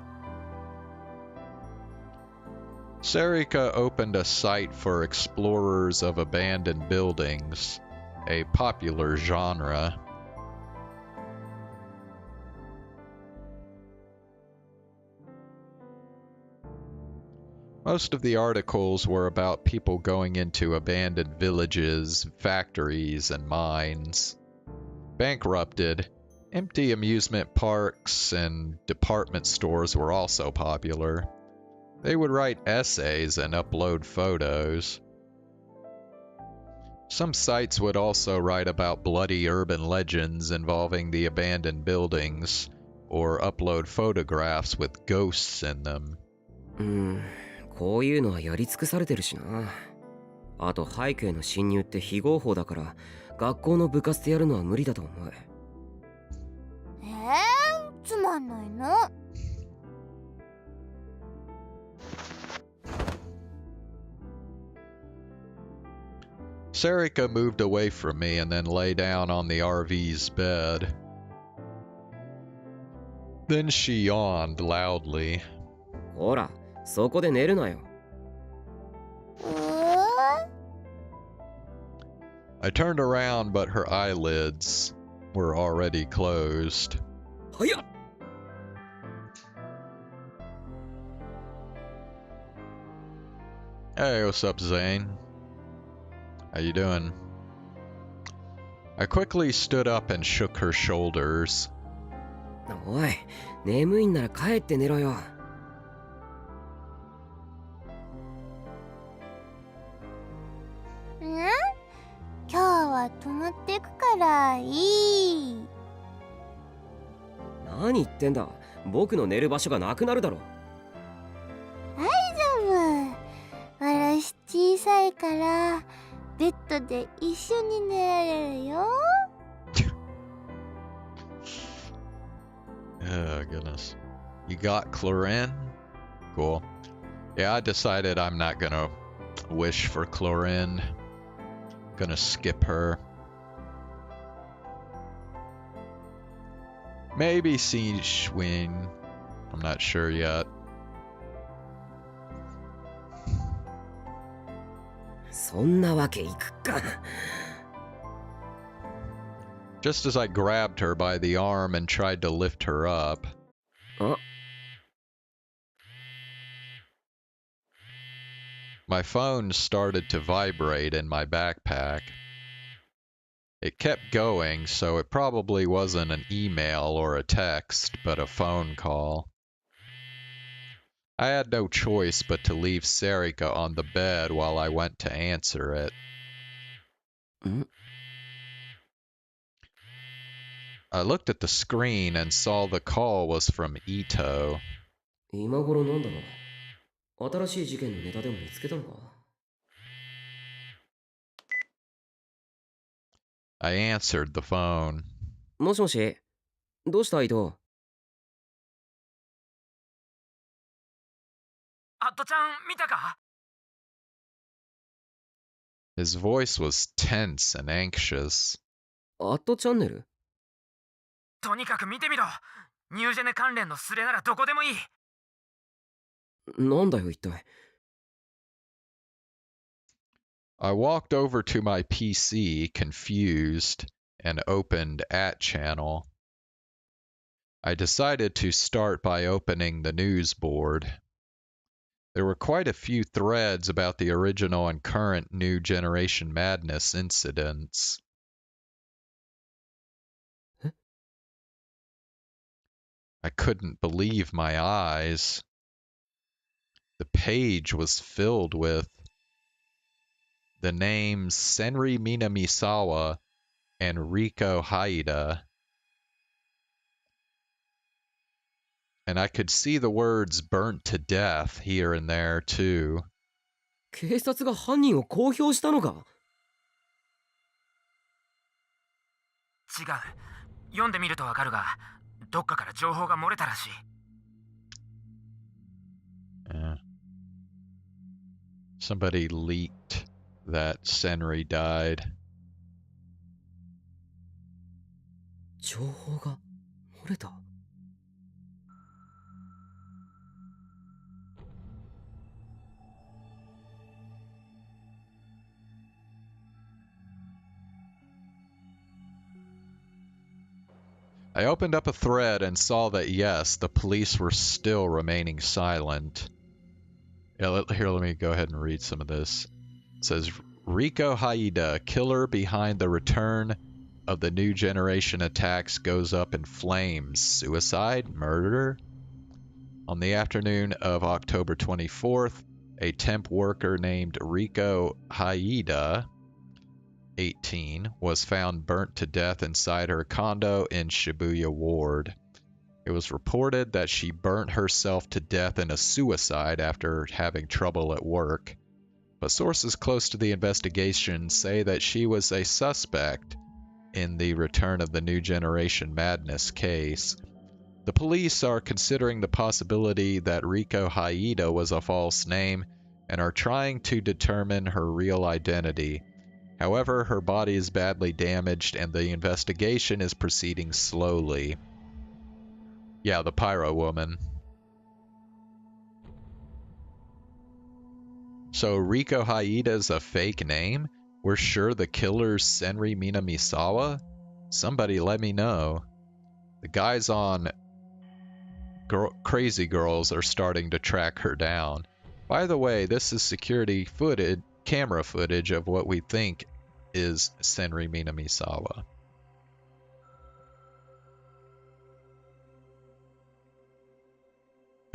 Sarika opened a site for explorers of abandoned buildings, a popular genre. Most of the articles were about people going into abandoned villages, factories, and mines. Bankrupted, empty amusement parks and department stores were also popular. They would write essays and upload photos. Some sites would also write about bloody urban legends involving the abandoned buildings, or upload photographs with ghosts in them. こういうのはやり尽くされてるしな。あと背景の侵入って非合法だから学校の部活でやるのは無理だと思う。つまんないの。Sarika moved away from me and then lay down on the RV's bed. Then she yawned loudly. ほら、そこで寝るなよ。I turned around, but her eyelids were already closed. 早っ。Hey, what's up, Zane? How you doing? I quickly stood up and shook her shoulders. おい、眠いんなら帰って寝ろよ。今日は泊まってくからいい。何言ってんだ。僕の寝る場所がなくなるだろ。大丈夫。私小さいからベッドで一緒に寝られるよ。Oh, goodness. You got Chlorine? Cool. Yeah, I decided I'm not gonna wish for Chlorine. Gonna skip her. Maybe see Schwing. I'm not sure yet. そんなわけいくか。Just as I grabbed her by the arm and tried to lift her up, my phone started to vibrate in my backpack. It kept going, so it probably wasn't an email or a text, but a phone call. I had no choice but to leave Sarika on the bed while I went to answer it. I looked at the screen and saw the call was from Ito. 今頃なんだろう。新しい事件のネタでも見つけたのか。I answered the phone. もしもし、どうした伊藤。アットちゃん見たか？ His voice was tense and anxious. アットチャンネル？とにかく見てみろ。ニュージェネ関連のスレならどこでもいい。なんだよ一体。I walked over to my PC, confused, and opened @channel. I decided to start by opening the news board. There were quite a few threads about the original and current New Generation Madness incidents. I couldn't believe my eyes. The page was filled with the names Senri Minamisawa and Riko Haida. And I could see the words burnt to death here and there too. 警察が犯人を公表したのか？違う。読んでみるとわかるが、どっかから情報が漏れたらしい。Somebody leaked that Senri died. 情報が漏れた。I opened up a thread and saw that yes, the police were still remaining silent. Yeah, here, let me go ahead and read some of this. It says, Riko Haida, killer behind the return of the New Generation attacks, goes up in flames. Suicide? Murder? On the afternoon of October 24th, a temp worker named Riko Haida, 18, was found burnt to death inside her condo in Shibuya Ward. It was reported that she burnt herself to death in a suicide after having trouble at work. but sources close to the investigation say that she was a suspect in the Return of the New Generation Madness case. The police are considering the possibility that Riko Haida was a false name and are trying to determine her real identity. However, her body is badly damaged and the investigation is proceeding slowly. Yeah, the Pyro Woman. So Riko Haida is a fake name? We're sure the killer's Senri Minamisawa? Somebody let me know. The guys on Crazy Girls are starting to track her down. By the way, this is security footage, camera footage of what we think is Senri Minamisawa.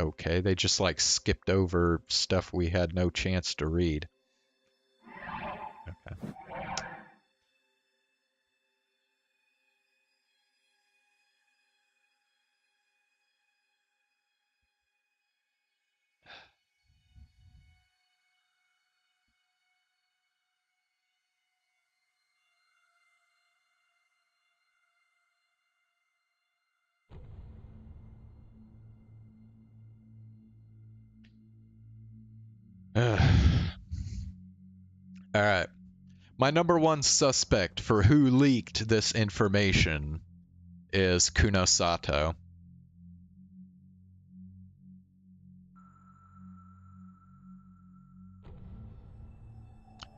Okay, they just like skipped over stuff we had no chance to read. Okay. Alright. My number one suspect for who leaked this information is Kuno Sato.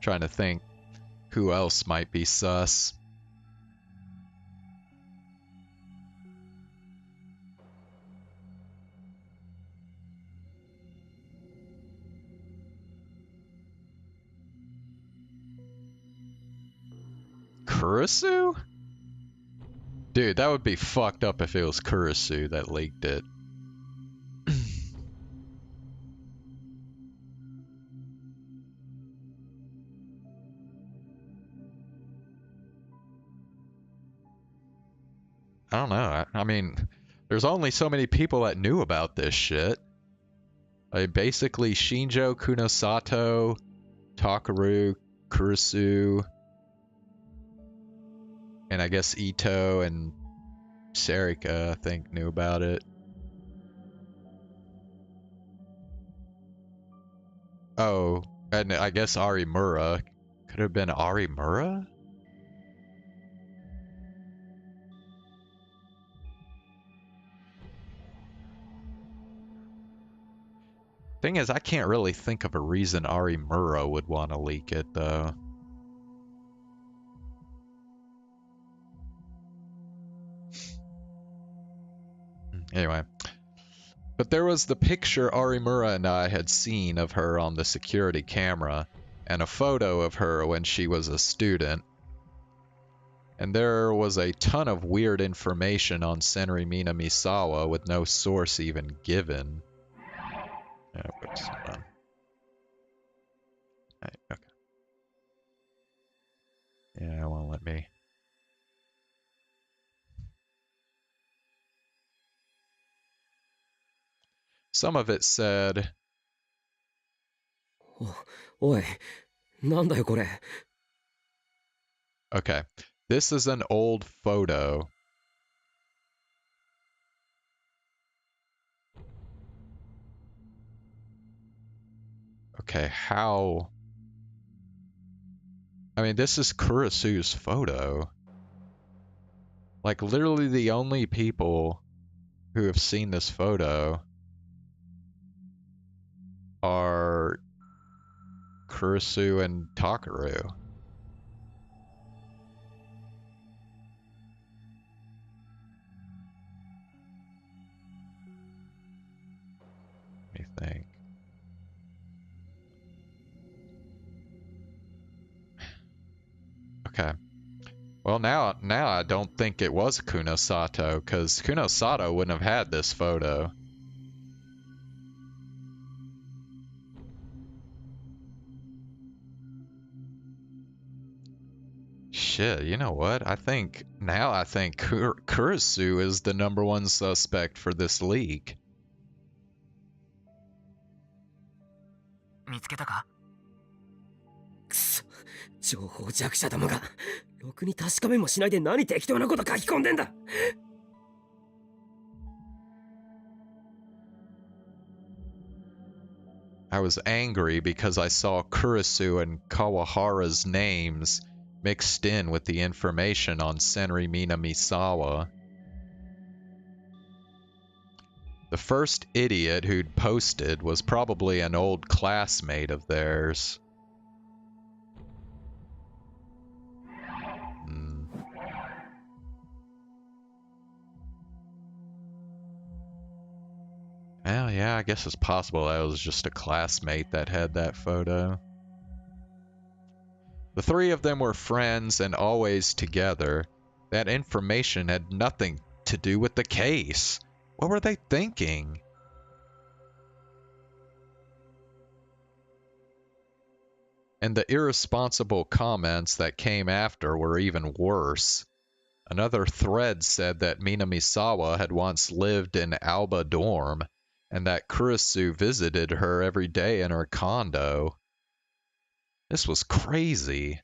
Trying to think who else might be sus. Kurisu? Dude, that would be fucked up if it was Kurisu that leaked it. I don't know. I mean, there's only so many people that knew about this shit. Basically, Shinjo, Kunosato, Takaru, Kurisu, and I guess Ito and Sarika, I think, knew about it. Oh, and I guess Arimura. Could have been Arimura? Thing is, I can't really think of a reason Arimura would want to leak it, though. Anyway. But there was the picture Arimura and I had seen of her on the security camera, and a photo of her when she was a student. And there was a ton of weird information on Senri Minamisawa with no source even given. Whoops, hold on. Right, okay. Yeah, it won't let me. Some of it said... Oi, なんだよこれ. Okay, this is an old photo. Okay, how... I mean, this is Kurisu's photo. Like, literally the only people who have seen this photo are Kurisu and Takaru. Let me think. Okay. Well, now I don't think it was Kunosato, because Kunosato wouldn't have had this photo. Shit, you know what? I think Kurisu is the number one suspect for this leak. 見つけたか?情報弱者どもがろくに確かめもしないで何適当なこと書き込んでんだ。I was angry because I saw Kurisu and Kawahara's names mixed in with the information on Senri Minamisawa. The first idiot who'd posted was probably an old classmate of theirs. Well, yeah, I guess it's possible that was just a classmate that had that photo. The three of them were friends and always together. That information had nothing to do with the case. What were they thinking? And the irresponsible comments that came after were even worse. Another thread said that Minamisawa had once lived in Alba Dorm, and that Kurisu visited her every day in her condo. This was crazy.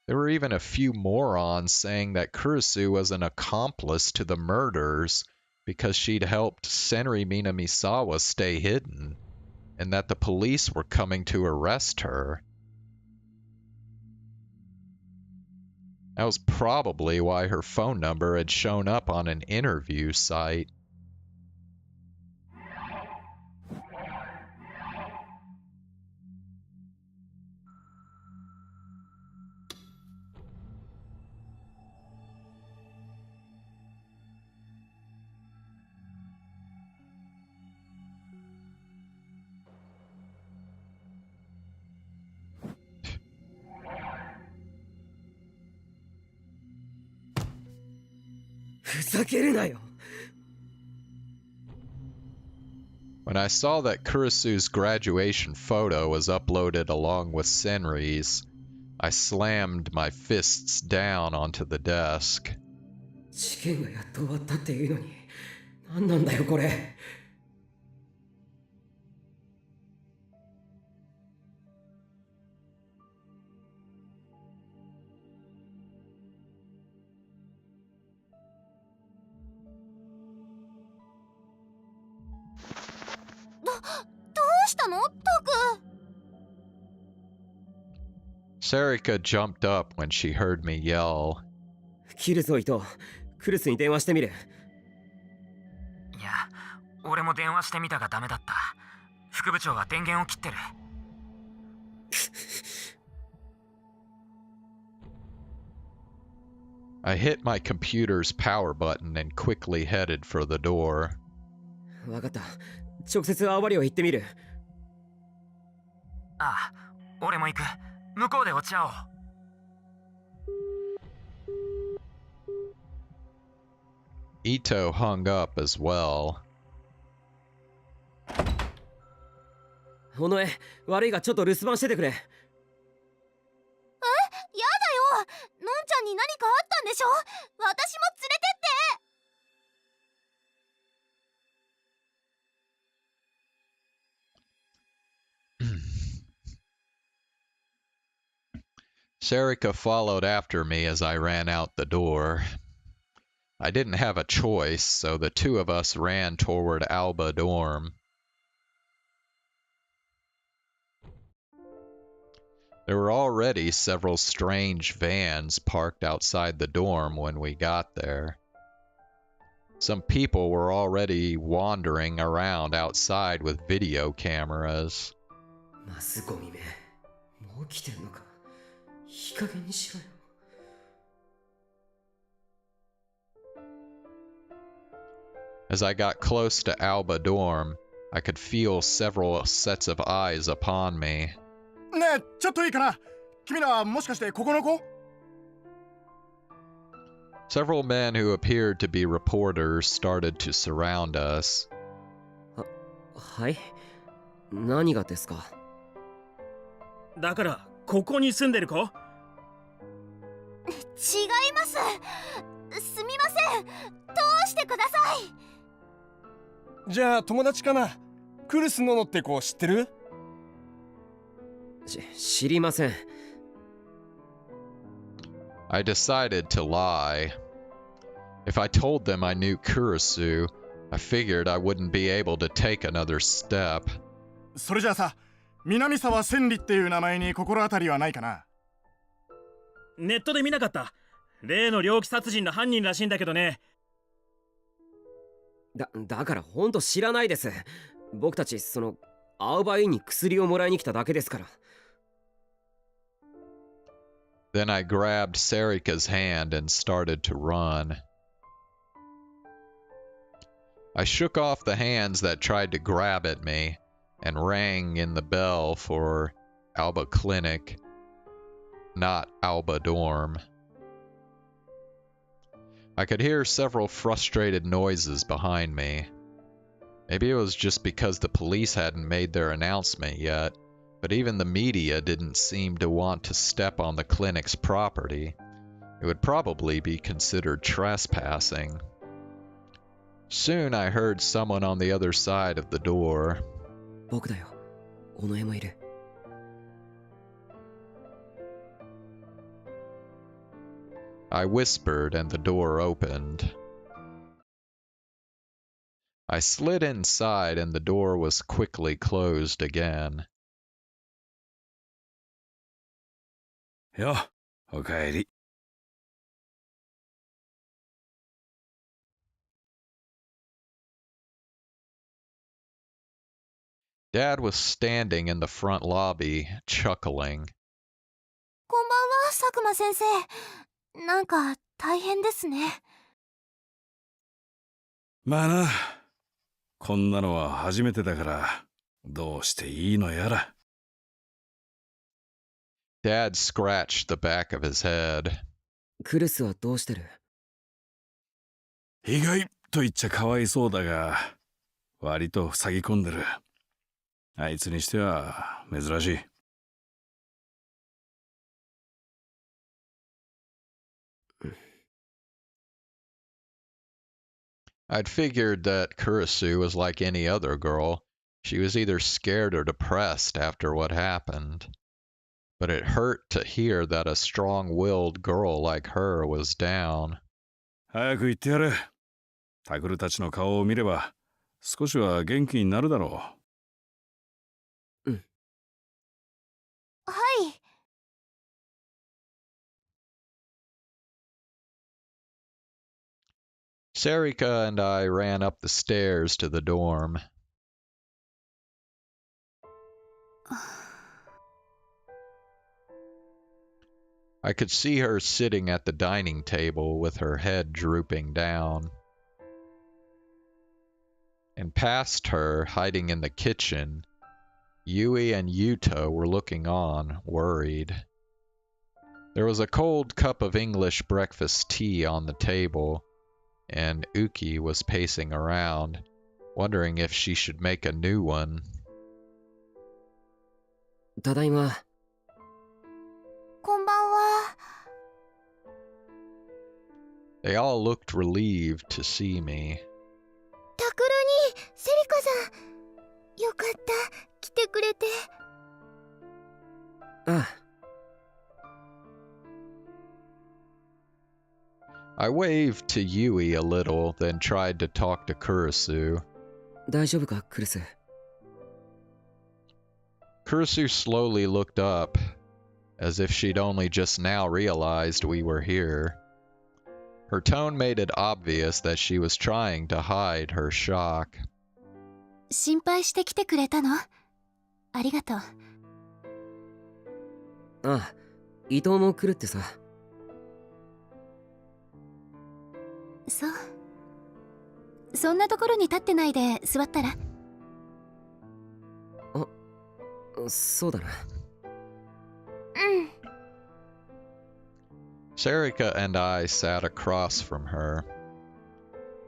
There were even a few morons saying that Kurisu was an accomplice to the murders because she'd helped Senri Minamisawa stay hidden, and that the police were coming to arrest her. That was probably why her phone number had shown up on an interview site. When I saw that Kurisu's graduation photo was uploaded along with Senri's, I slammed my fists down onto the desk. 試験がやっと終わったっていうのに、何なんだよこれ。どうしたの、タク? Sarika jumped up when she heard me yell. 切るぞ伊藤。クルスに電話してみる。いや、俺も電話してみたがダメだった。副部長は電源を切ってる。I hit my computer's power button and quickly headed for the door. わかった。直接アワリを言ってみる。ああ、俺も行く。向こうで落ち合おう。Ito hung up as well. 尾上、悪いがちょっと留守番しててくれ。やだよ。のんちゃんに何かあったんでしょ。私も連れてって。Sarika followed after me as I ran out the door. I didn't have a choice, so the two of us ran toward Alba Dorm. There were already several strange vans parked outside the dorm when we got there. Some people were already wandering around outside with video cameras. マスゴミめ、もう来てるのか。いい加減にしろよ。As I got close to Alba Dorm, I could feel several sets of eyes upon me. ねえ、ちょっといいかな。君らもしかしてここの子? Several men who appeared to be reporters started to surround us. はい？何がですか？だからここに住んでる子？違います。すみません。通してください。じゃあ友達かな。クルスノノって子知ってる？知りません。I decided to lie. If I told them I knew Kurisu, I figured I wouldn't be able to take another step. それじゃあさ、南沢千里っていう名前に心当たりはないかな？ネットで見なかった。例の猟奇殺人の犯人らしいんだけどね。だからほんと知らないです。僕たち青葉院に薬をもらいに来ただけですから。Then I grabbed Sarika's hand and started to run. I shook off the hands that tried to grab at me and rang in the bell for Alba Clinic, not Alba Dorm. I could hear several frustrated noises behind me. Maybe it was just because the police hadn't made their announcement yet, but even the media didn't seem to want to step on the clinic's property. It would probably be considered trespassing. Soon I heard someone on the other side of the door. 僕だよ。尾上もいる。I whispered and the door opened. I slid inside and the door was quickly closed again. よ、おかえり。Dad was standing in the front lobby, chuckling. こんばんは、佐久間先生。なんか大変ですね。まあな、こんなのは初めてだからどうしていいのやら。Dad scratched the back of his head. クルスはどうしてる？意外と言っちゃかわいそうだが、割と塞ぎ込んでる。あいつにしては珍しい。I'd figured that Kurisu was like any other girl. She was either scared or depressed after what happened. But it hurt to hear that a strong-willed girl like her was down. 早く言ってやれ。タグルたちの顔を見れば少しは元気になるだろう。はい。Sarika and I ran up the stairs to the dorm. I could see her sitting at the dining table with her head drooping down. And past her, hiding in the kitchen, Yui and Yuta were looking on, worried. There was a cold cup of English breakfast tea on the table, and Uki was pacing around, wondering if she should make a new one. ただいま。こんばんは。They all looked relieved to see me. タクルにセリカさん、よかった、来てくれて。ああ。I waved to Yui a little, then tried to talk to Kurisu. 大丈夫か、クルス。Kurisu slowly looked up, as if she'd only just now realized we were here. Her tone made it obvious that she was trying to hide her shock. 心配して来てくれたの？ありがとう。ああ、伊藤も来るってさ。そう。そんなところに立ってないで座ったら？あ、そうだな。うん。Sarika and I sat across from her.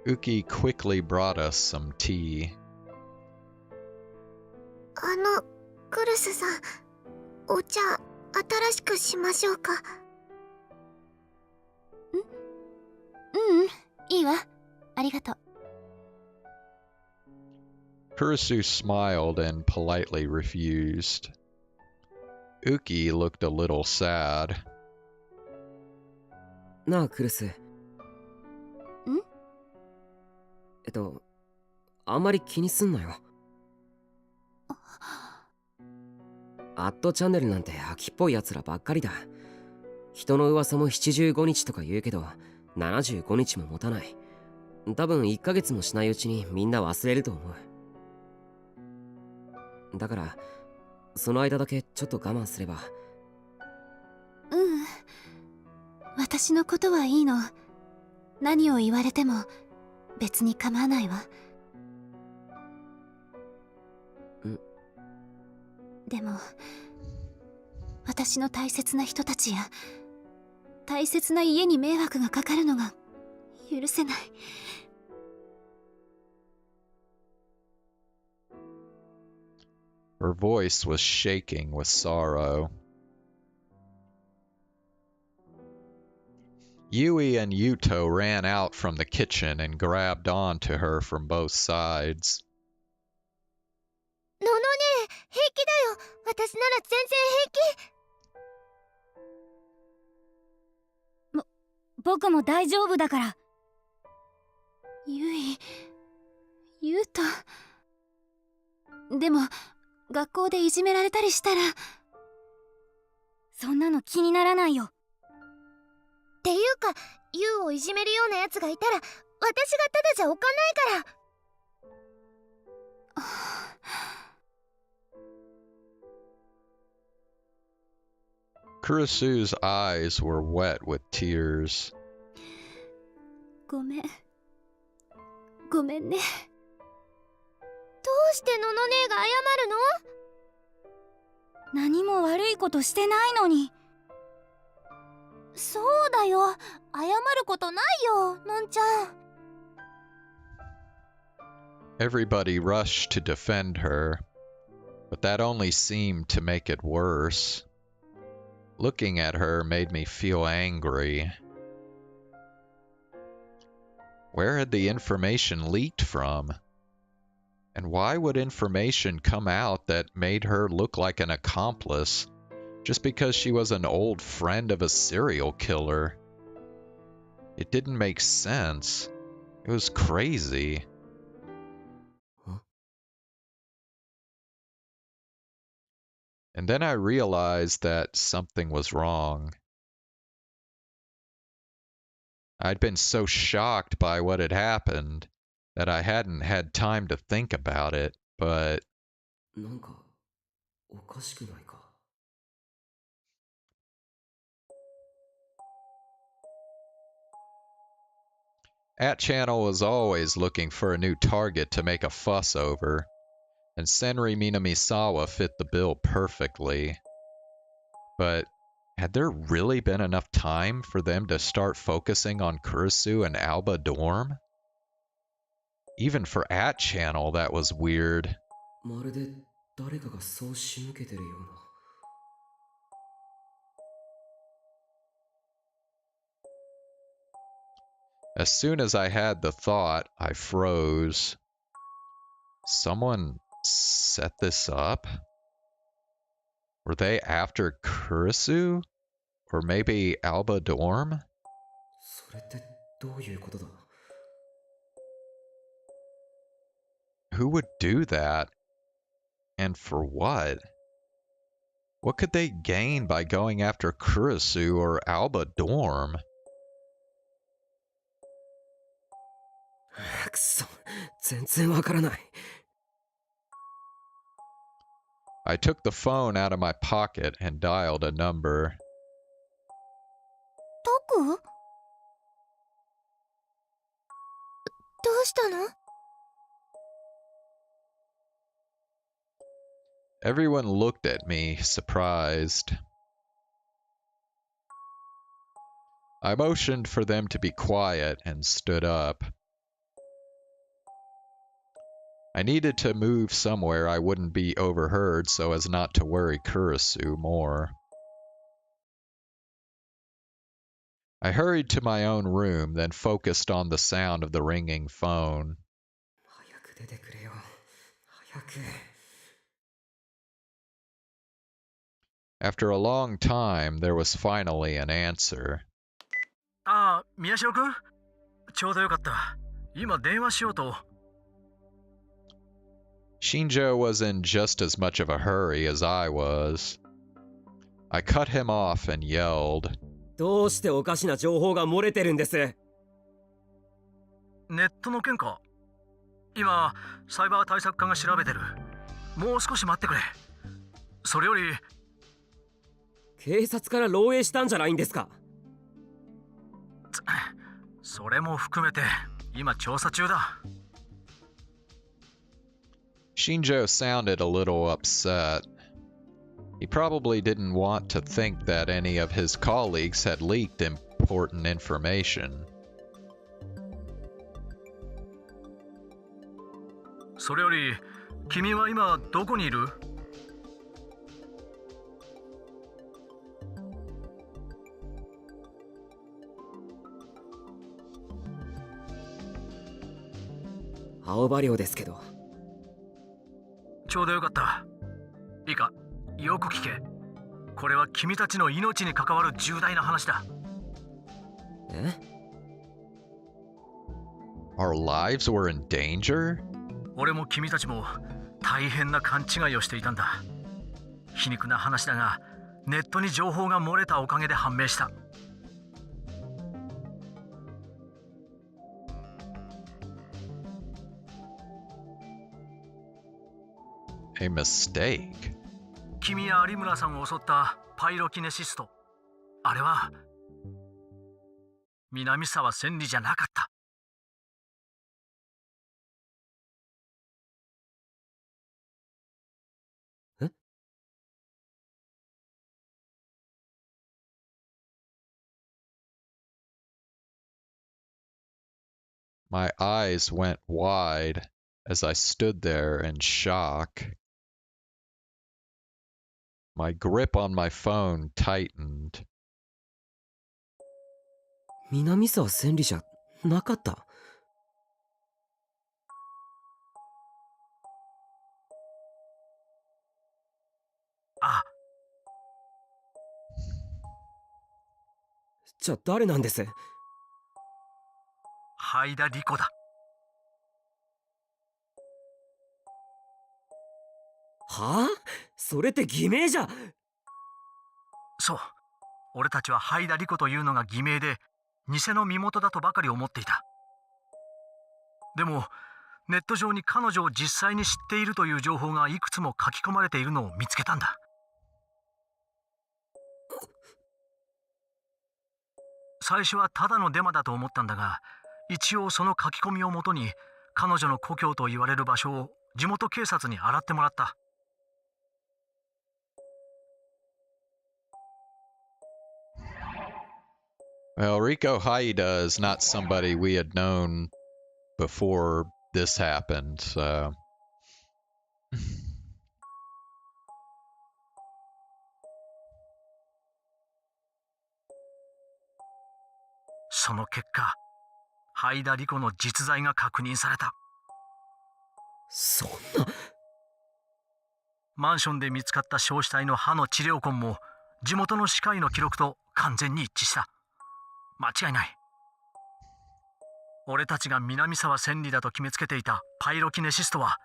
Uki quickly brought us some tea. クルスさん、お茶新しくしましょうか？いいわ。ありがとう。Kurisu smiled and politely refused. Uki looked a little sad. なあクルス。あんまり気にすんなよ。アットチャンネルなんて秋っぽいやつらばっかりだ。人の噂も75日とか言うけど75日も持たない。多分1ヶ月もしないうちにみんな忘れると思う。だからその間だけちょっと我慢すれば。私のことはいいの。何を言われても別に構わないわ。でも私の大切な人たちや大切な家に迷惑がかかるのが許せない。Her voice was shaking with sorrow. Yui and Yuto ran out from the kitchen and grabbed onto her from both sides. ののねえ、平気だよ。私なら全然平気。僕も大丈夫だから。ゆうと。でも学校でいじめられたりしたら。そんなの気にならないよ。っていうか、ユウをいじめるようなやつがいたら私がただじゃおかないから。Kurisu's eyes were wet with tears. ごめんね。どうしてのの姉が謝るの？何も悪いことしてないのに。そうだよ。謝ることないよ、のんちゃん。Everybody rushed to defend her, but that only seemed to make it worse. Looking at her made me feel angry. Where had the information leaked from? And why would information come out that made her look like an accomplice just because she was an old friend of a serial killer? It didn't make sense. It was crazy. And then I realized that something was wrong. I'd been so shocked by what had happened that I hadn't had time to think about it, but... なんかおかしくないか? Channel was always looking for a new target to make a fuss over, and Senri Minamisawa fit the bill perfectly. But had there really been enough time for them to start focusing on Kurisu and Alba Dorm? Even for Channel, that was weird. まるで誰かがそう仕向けてるような。As soon as I had the thought, I froze. Someone set this up? Were they after Kurisu? Or maybe Alba Dorm? それってどういうことだ? Who would do that? And for what? What could they gain by going after Kurisu or Alba Dorm? くそ、全然わからない。I took the phone out of my pocket and dialed a number. トク？どうしたの？ Everyone looked at me, surprised. I motioned for them to be quiet and stood up. I needed to move somewhere I wouldn't be overheard so as not to worry Kurisu more. I hurried to my own room, then focused on the sound of the ringing phone. 早く出てくれよ。早く。After a long time, there was finally an answer. あ、宮代くん、ちょうどよかった。今電話しようと。Shinjo was in just as much of a hurry as I was. I cut him off and yelled. どうしておかしな情報が漏れてるんです？ネットの件か。今、サイバー対策課が調べてる。もう少し待ってくれ。それより、警察から漏洩したんじゃないんですか？それも含めて今調査中だ。Shinjo sounded a little upset. He probably didn't want to think that any of his colleagues had leaked important information. それより、君は今どこにいる？青葉寮ですけど。ちょうどよかった。いいか、よく聞け。これは君たちの命に関わる重大な話だ。え？ Our lives were in danger? 俺も君たちも大変な勘違いをしていたんだ。皮肉な話だが、ネットに情報が漏れたおかげで判明した。A mistake? 君や有村さんを襲ったパイロキネシスト。あれは南沢千里じゃなかった。え？ My eyes went wide as I stood there in shock. My grip on my phone tightened. 南沢千里じゃなかった？あ。じゃあ誰なんです？灰田理子だ。はあ？それって偽名じゃ。そう。俺たちは灰田理子というのが偽名で、偽の身元だとばかり思っていた。でも、ネット上に彼女を実際に知っているという情報がいくつも書き込まれているのを見つけたんだ。最初はただのデマだと思ったんだが、一応その書き込みをもとに彼女の故郷と言われる場所を地元警察に洗ってもらった。Well, Riko Haida is not somebody we had known before this happened, so... その結果、灰田理子の実在が確認された。そんな。マンションで見つかった焼死体の歯の治療痕も地元の歯科医の記録と完全に一致した。間違いない。俺たちが南沢千里だと決めつけていたパイロキネシストは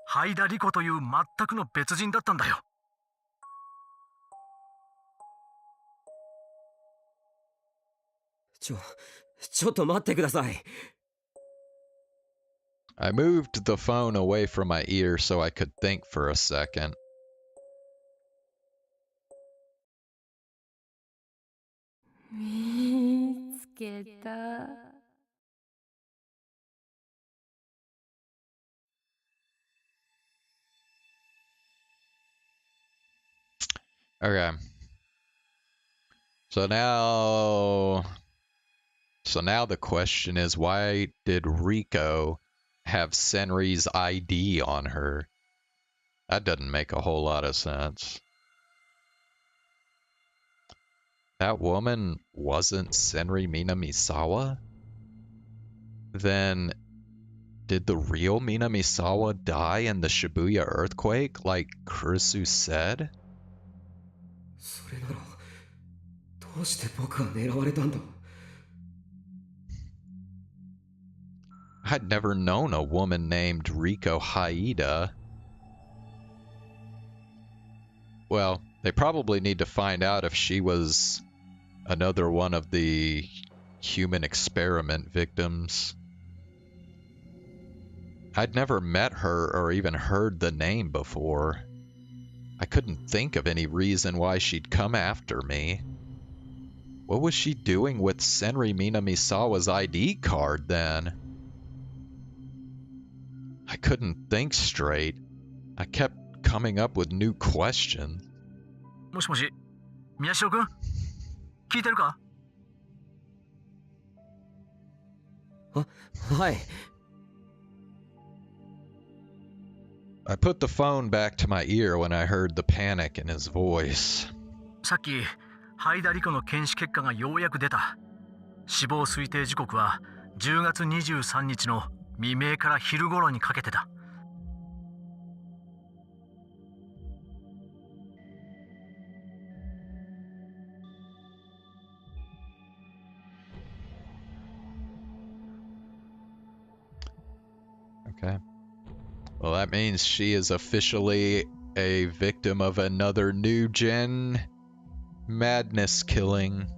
灰田理子という全くの別人だったんだよ。ちょっと待ってください。I moved the phone away from my ear so I could think for a second. 見つけた。Okay. So now the question is, why did Riko have Senri's ID on her? That doesn't make a whole lot of sense. That woman wasn't Senri Minamisawa? Then did the real Minamisawa die in the Shibuya earthquake like Kurisu said? それならどうして僕は狙われたんだ？ I'd never known a woman named Riko Haida. Well, they probably need to find out if she was another one of the human experiment victims. I'd never met her or even heard the name before. I couldn't think of any reason why she'd come after me. What was she doing with Senri Minamisawa's ID card then? I couldn't think straight. I kept coming up with new questions. もしもし、宮代君、聞いてるか？はい。I put the phone back to my ear when I heard the panic in his voice. さっき、ハイダリコの検視結果がようやく出た。死亡推定時刻は10月23日の未明から昼頃にかけてだ。Okay. Well, that means she is officially a victim of another new gen madness killing.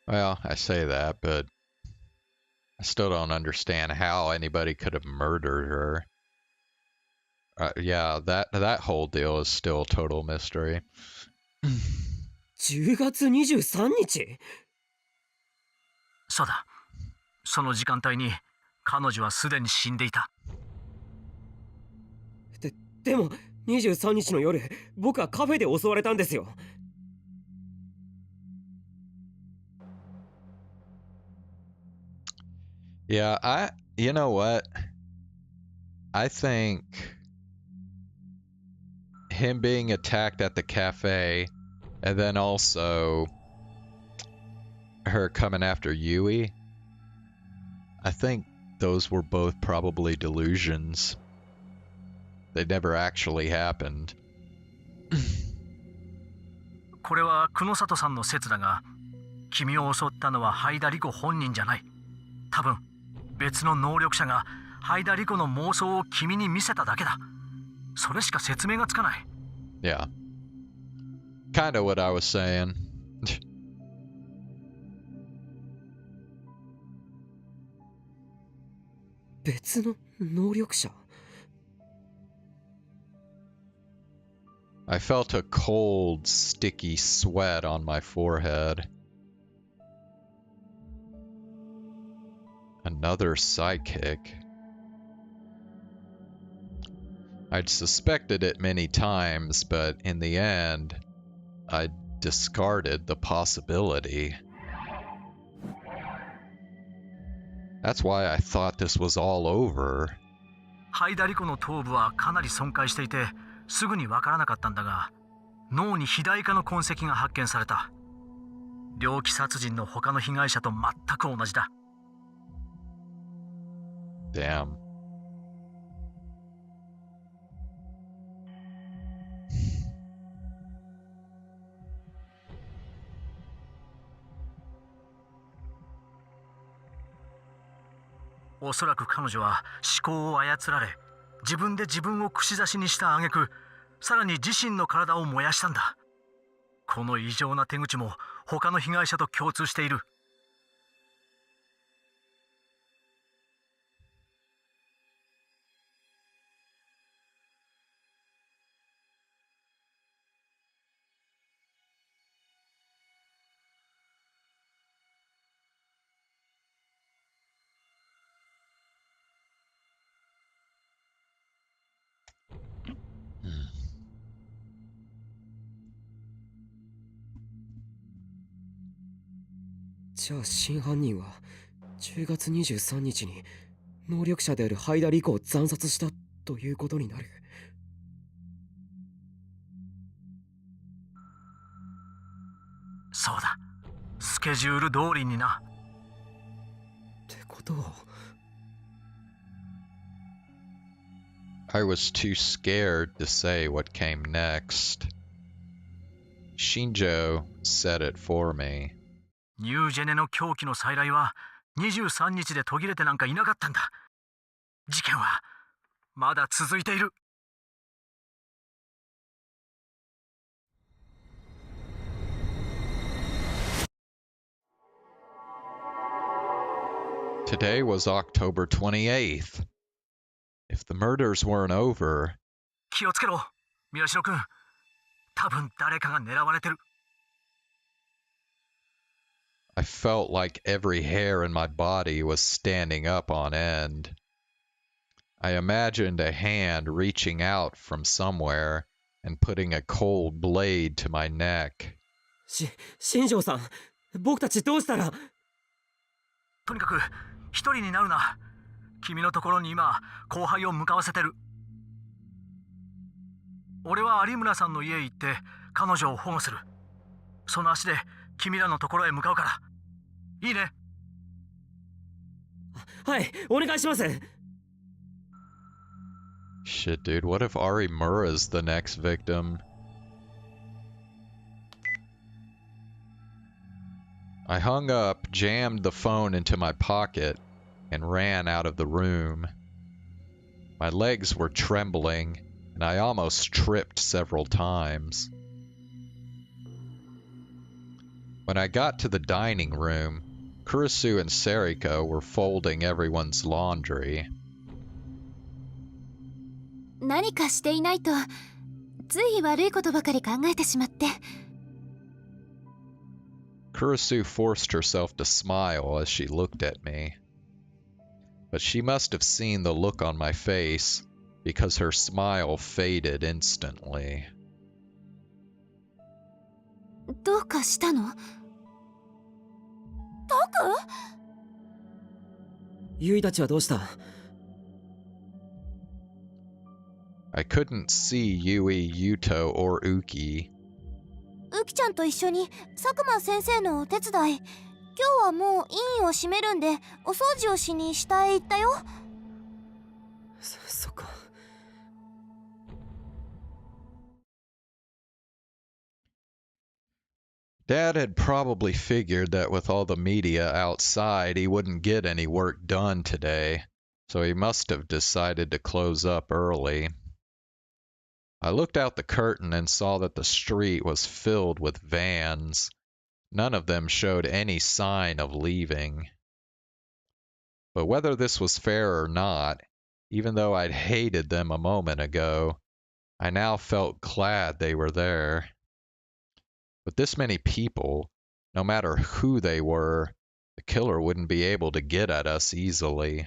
Well, I say that, but I still don't understand how anybody could have murdered her. Yeah, that whole deal is still a total mystery. 10月23日？そうだ。その時間帯に彼女はすでに死んでいた。でも23日の夜、僕はカフェで襲われたんですよ。Yeah, you know what? I think him being attacked at the cafe and then also her coming after Yui, I think those were both probably delusions. They never actually happened. これは久野里さんの説だが、君を襲ったのはハイダリコ本人じゃない。多分別の能力者がハイダリコの妄想を君に見せただけだ。それしか説明がつかない。Yeah. Kind of what I was saying. 別の能力者？ I felt a cold, sticky sweat on my forehead. Another psychic. I'd suspected it many times, but in the end, I discarded the possibility. That's why I thought this was all over. ハイダリコの頭部はかなり損壊していて、すぐにわからなかったんだが、脳に肥大化の痕跡が発見された。猟奇殺人の他の被害者と全く同じだ。Damn.「おそらく彼女は思考を操られ、自分で自分を串刺しにした挙句、さらに自身の体を燃やしたんだ。この異常な手口も他の被害者と共通している。」じゃあ真犯人は10月23日に能力者であるハイダリコを惨殺したということになる。そうだ。スケジュール通りにな。ってことは。I was too scared to say what came next. Shinjo said it for me. ニュージェネの狂気の再来は23日で途切れてなんかいなかったんだ。事件はまだ続いている。Today was October 28th. If the murders weren't over... 気をつけろ、宮代君。多分誰かが狙われてる。I felt like every hair in my body was standing up on end. I imagined a hand reaching out from somewhere and putting a cold blade to my neck. 新庄さん、僕たちどうしたら。とにかく一人になるな。君のところに今後輩を向かわせてる。俺は有村さんの家へ行って彼女を保護する。その足で君らのところへ向かうから。いいね。はい、お願いします。Shit, dude, what if Arimura's the next victim? I hung up, jammed the phone into my pocket, and ran out of the room. My legs were trembling, and I almost tripped several times. When I got to the dining room, Kurisu and Sariko were folding everyone's laundry. 何かしていないとつい悪いことばかり考えてしまって。Kurisu forced herself to smile as she looked at me. But she must have seen the look on my face, because her smile faded instantly. どうかしたの？タク？ユイたちはどうした？ I couldn't see Yui, Yuto, or Uki. ウキちゃんと一緒に佐久間先生のお手伝い。今日はもう委員を閉めるんでお掃除をしに下へ行ったよ。そっか。Dad had probably figured that with all the media outside, he wouldn't get any work done today, so he must have decided to close up early. I looked out the curtain and saw that the street was filled with vans. None of them showed any sign of leaving. But whether this was fair or not, even though I'd hated them a moment ago, I now felt glad they were there. With this many people, no matter who they were, the killer wouldn't be able to get at us easily.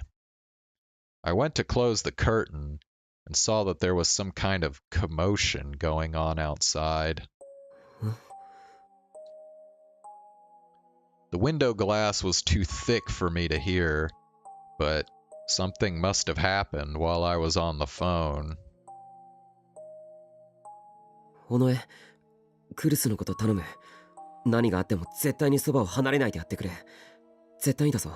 I went to close the curtain and saw that there was some kind of commotion going on outside. The window glass was too thick for me to hear, but something must have happened while I was on the phone. 尾上、クルスのこと頼む。何があっても絶対にそばを離れないでやってくれ。絶対にだぞ。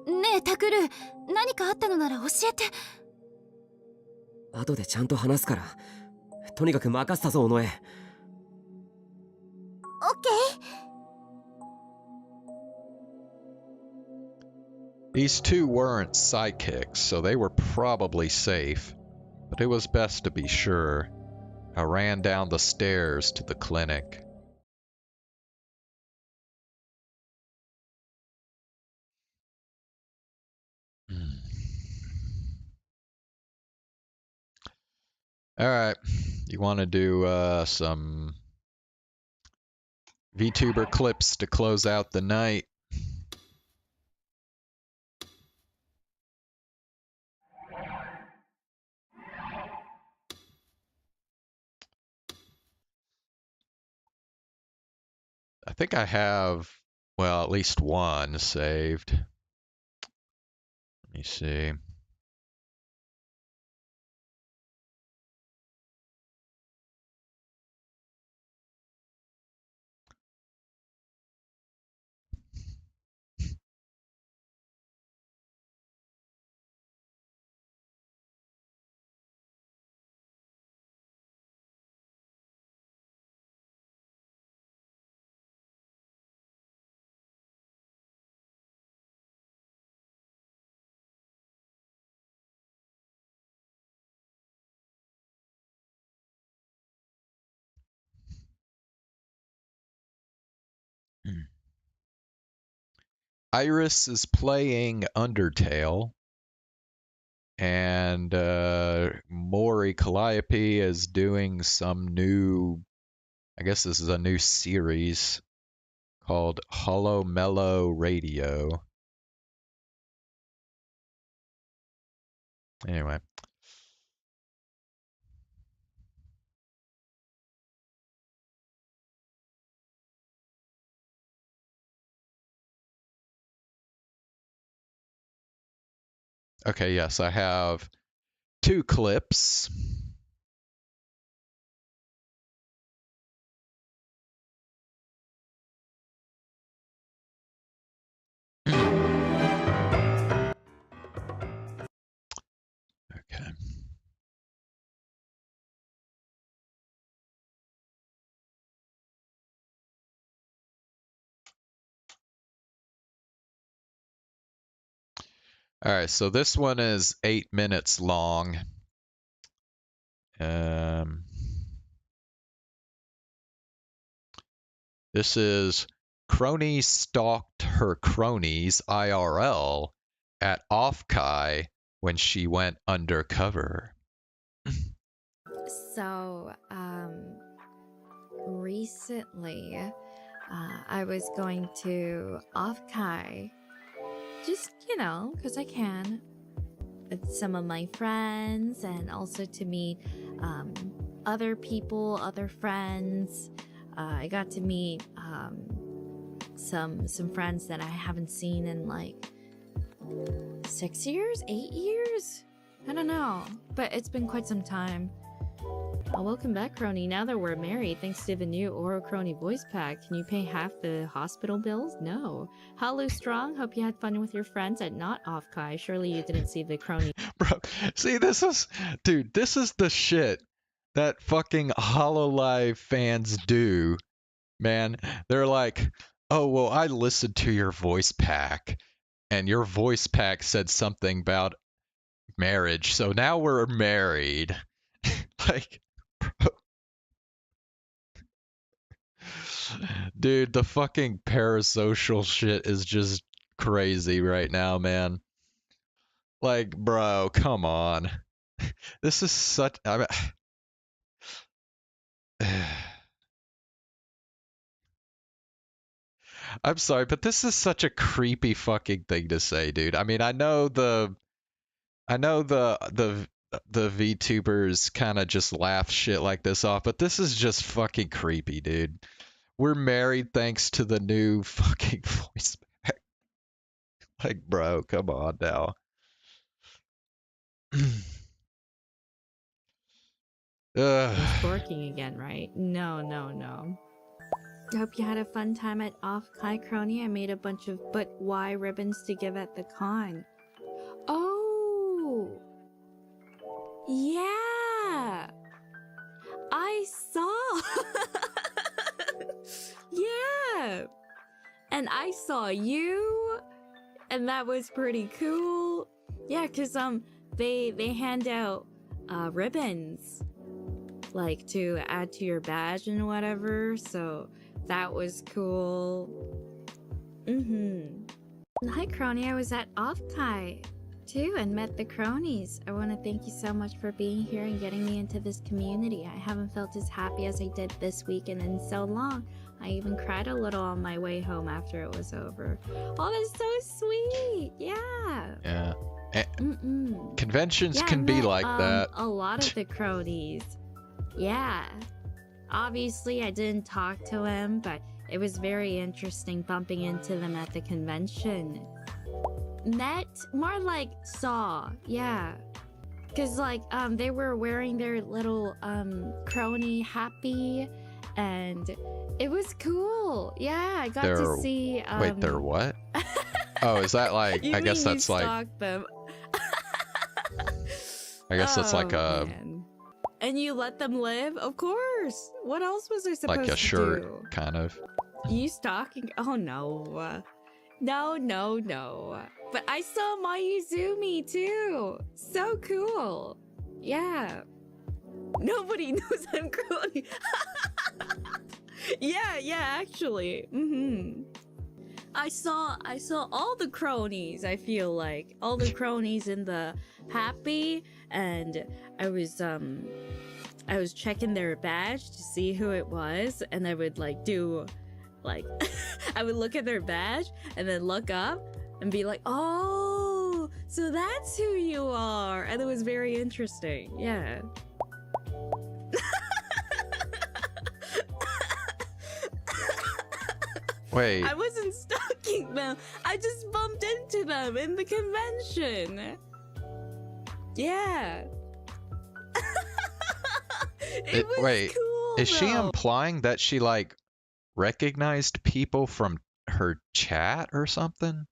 ねえタクル、何かあったのなら教えて。後でちゃんと話すから。とにかく任せたぞ、尾上。オッケー。These two weren't psychics, so they were probably safe, but it was best to be sure. I ran down the stairs to the clinic. Alright, you want to do some VTuber clips to close out the night? I think I have, well, at least one saved. Let me see. Iris is playing Undertale. And Mori Calliope is doing some new, I guess this is a new series called Hollow Mellow Radio. Anyway. Okay, yes, I have 2 clips. Okay. All right, so this one is 8 minutes long. This is Crony stalked her cronies IRL at Offkai when she went undercover. So, recently, I was going to Offkai, just, you know, because I can, with some of my friends, and also to meet other people, other friends. I got to meet some friends that I haven't seen in like 6 years, 8 years? I don't know, but it's been quite some time. Oh, welcome back, Crony. Now that we're married, thanks to the new Oro Crony voice pack, can you pay half the hospital bills? No. Hello, Strong. Hope you had fun with your friends at not Offkai. Surely you didn't see the Crony. Bro, see, this is, dude, this is the shit that fucking HoloLive fans do, man. They're like, oh, well, I listened to your voice pack, and your voice pack said something about marriage, so now we're married. Like, bro. Dude, the fucking parasocial shit is just crazy right now, man. Like, bro, come on. This is such... I'm sorry, but this is such a creepy fucking thing to say, dude. I mean, I know the VTubers kind of just laugh shit like this off, but this is just fucking creepy, dude. We're married thanks to the new fucking voice pack. Like, bro, come on now. It's working again, right? No. I hope you had a fun time at Offkai, Crony. I made a bunch of but why ribbons to give at the con. Oh! Yeah! I saw! Yeah! And I saw you! And that was pretty cool. Yeah, cause they hand out ribbons, like to add to your badge and whatever, so that was cool. Hi, Crony. I was at Offkai too and met the cronies. I want to thank you so much for being here and getting me into this community. I haven't felt as happy as I did this weekend in so long. I even cried a little on my way home after it was over. Oh, that's so sweet. Yeah. Yeah. Conventions can be like that. A lot of the cronies. Yeah. Obviously, I didn't talk to him, but it was very interesting bumping into them at the convention. Met? More like saw. Yeah. Because, like, they were wearing their little, crony happy, and it was cool. Yeah, I got to see, Wait, they're what? Oh, is that like, I guess that's like... them. I guess that's like a... Man. And you let them live? Of course. What else was I supposed to do? Like a shirt, kind of. You stalking? Oh, no. No. But I saw Mayuzumi, too. So cool. Yeah. Nobody knows I'm crony. Yeah, actually. I saw all the cronies. I feel like all the cronies in the happy, and I was checking their badge to see who it was, and I would like do like I would look at their badge and then look up and be like, oh, so that's who you are, and it was very interesting. Yeah. Wait. I wasn't stalking them. I just bumped into them in the convention. Yeah. It was Wait, cool, is she though. implying that she like recognized people from her chat or something?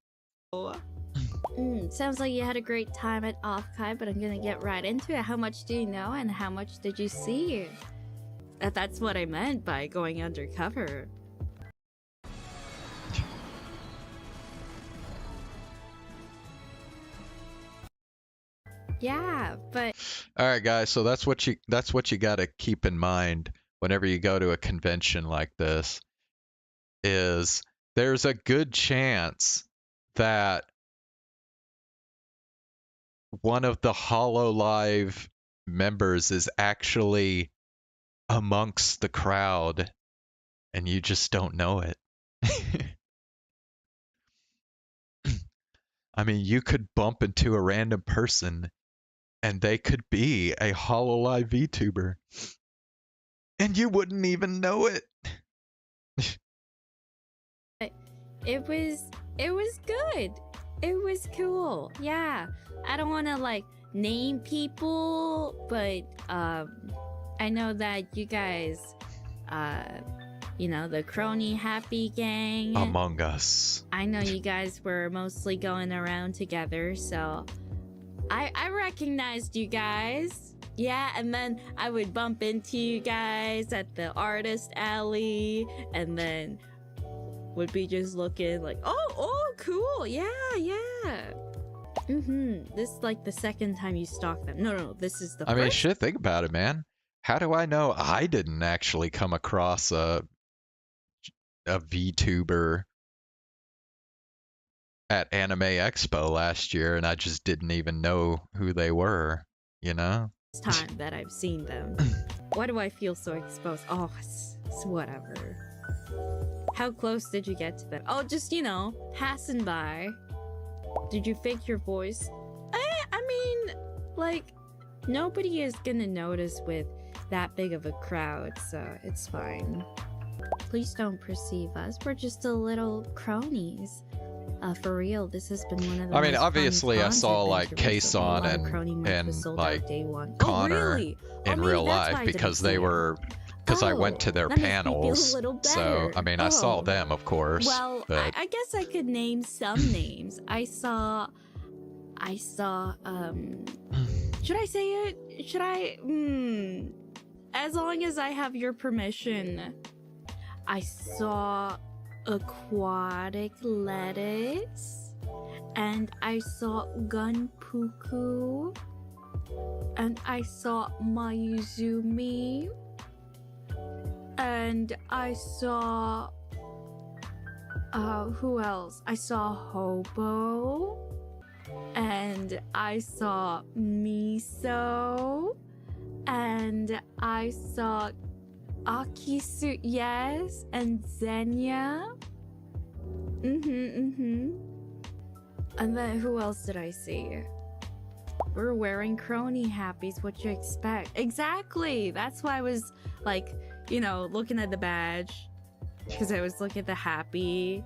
Sounds like you had a great time at Offkai, but I'm gonna get right into it. How much do you know, and how much did you see? That's what I meant by going undercover. Yeah, but All right, guys. So that's what you got to keep in mind whenever you go to a convention like this. Is there's a good chance that one of the HoloLive members is actually amongst the crowd, and you just don't know it. I mean, you could bump into a random person and they could be a HoloLive VTuber. And you wouldn't even know it. it was good. It was cool. Yeah. I don't want to like name people, but I know that you guys you know, the crony happy gang. Among Us. I know you guys were mostly going around together, so I recognized you guys. Yeah, and then I would bump into you guys at the artist alley, and then would be just looking like, oh, cool, yeah. This is like the second time you stalked them. No, this is the I mean, first. shit, think about it, man. How do I know I didn't actually come across a VTuber at Anime Expo last year and I just didn't even know who they were, you know? Time that I've seen them. Why do I feel so exposed? Oh, it's whatever. How close did you get to them? Oh, just, you know, passing by. Did you fake your voice? I mean, like, nobody is gonna notice with that big of a crowd, so it's fine. Please don't perceive us. We're just a little cronies. For real, this has been one of the I mean, most obviously fun I saw cons like adventure recently. A Kason lot of crony merch was and sold like out day one. Connor really? in Maybe real that's why I life didn't because see they them. were because I went to their that makes me feel a panels. little So better. I mean, I saw Oh. them, of course. Well, but I guess I could name some names. I saw should I say it? Should I as long as I have your permission. I saw Aquatic Lettuce, and I saw Gunpuku, and I saw Mayuzumi, and I saw who else? I saw Hobo, and I saw Miso, and I saw Akisu, yes, and Zenya. And then who else did I see? We're wearing crony happies, what you expect? Exactly! That's why I was like, you know, looking at the badge. Because I was looking at the happy.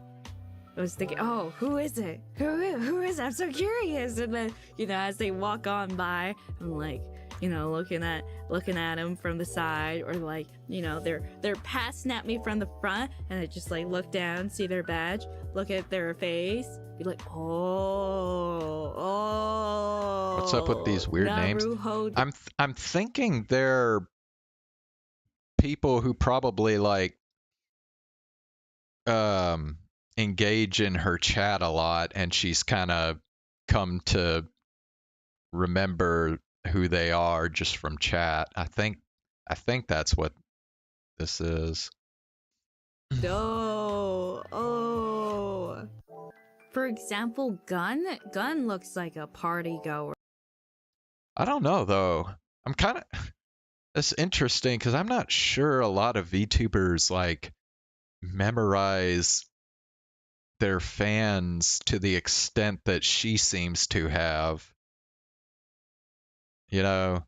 I was thinking, oh, who is it? Who is it? I'm so curious. And then, you know, as they walk on by, I'm like, you know, looking at them from the side, or like, you know, they're passing at me from the front, and I just like look down, see their badge, look at their face, be like, oh. what's up with these weird names? Naruho. I'm thinking they're people who probably like engage in her chat a lot, and she's kind of come to remember who they are just from chat. I think that's what this is. Oh. For example, Gun looks like a party goer. I don't know though. I'm kind of it's interesting because I'm not sure a lot of VTubers like memorize their fans to the extent that she seems to have. You know,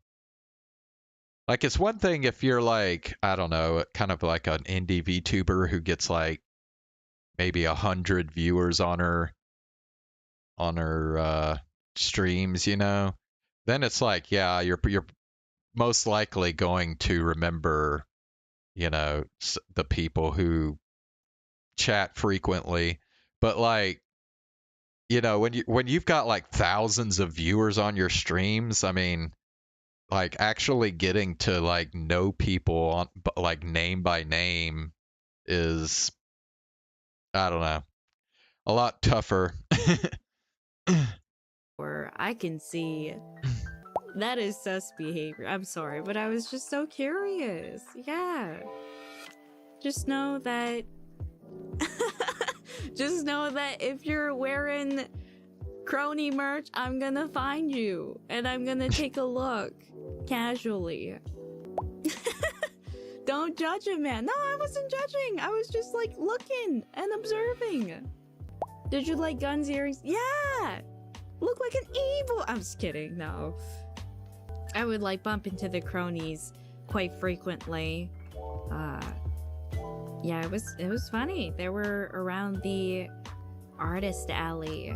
like it's one thing if you're like, I don't know, kind of like an indie VTuber who gets like maybe 100 viewers on her streams, you know. Then it's like, yeah, you're most likely going to remember, you know, the people who chat frequently. But like, you know, when you've got like thousands of viewers on your streams, I mean, like actually getting to like know people on like name by name is, I don't know, a lot tougher. Or I can see that is sus behavior. I'm sorry, but I was just so curious. Yeah. Just know that just know that if you're wearing crony merch, I'm gonna find you and I'm gonna take a look casually. Don't judge him, man. No, I wasn't judging. I was just like looking and observing. Did you like Gun's earrings? Yeah. Look like an evil. I'm just kidding. No. I would like bump into the cronies quite frequently. Yeah, it was funny. They were around the artist alley.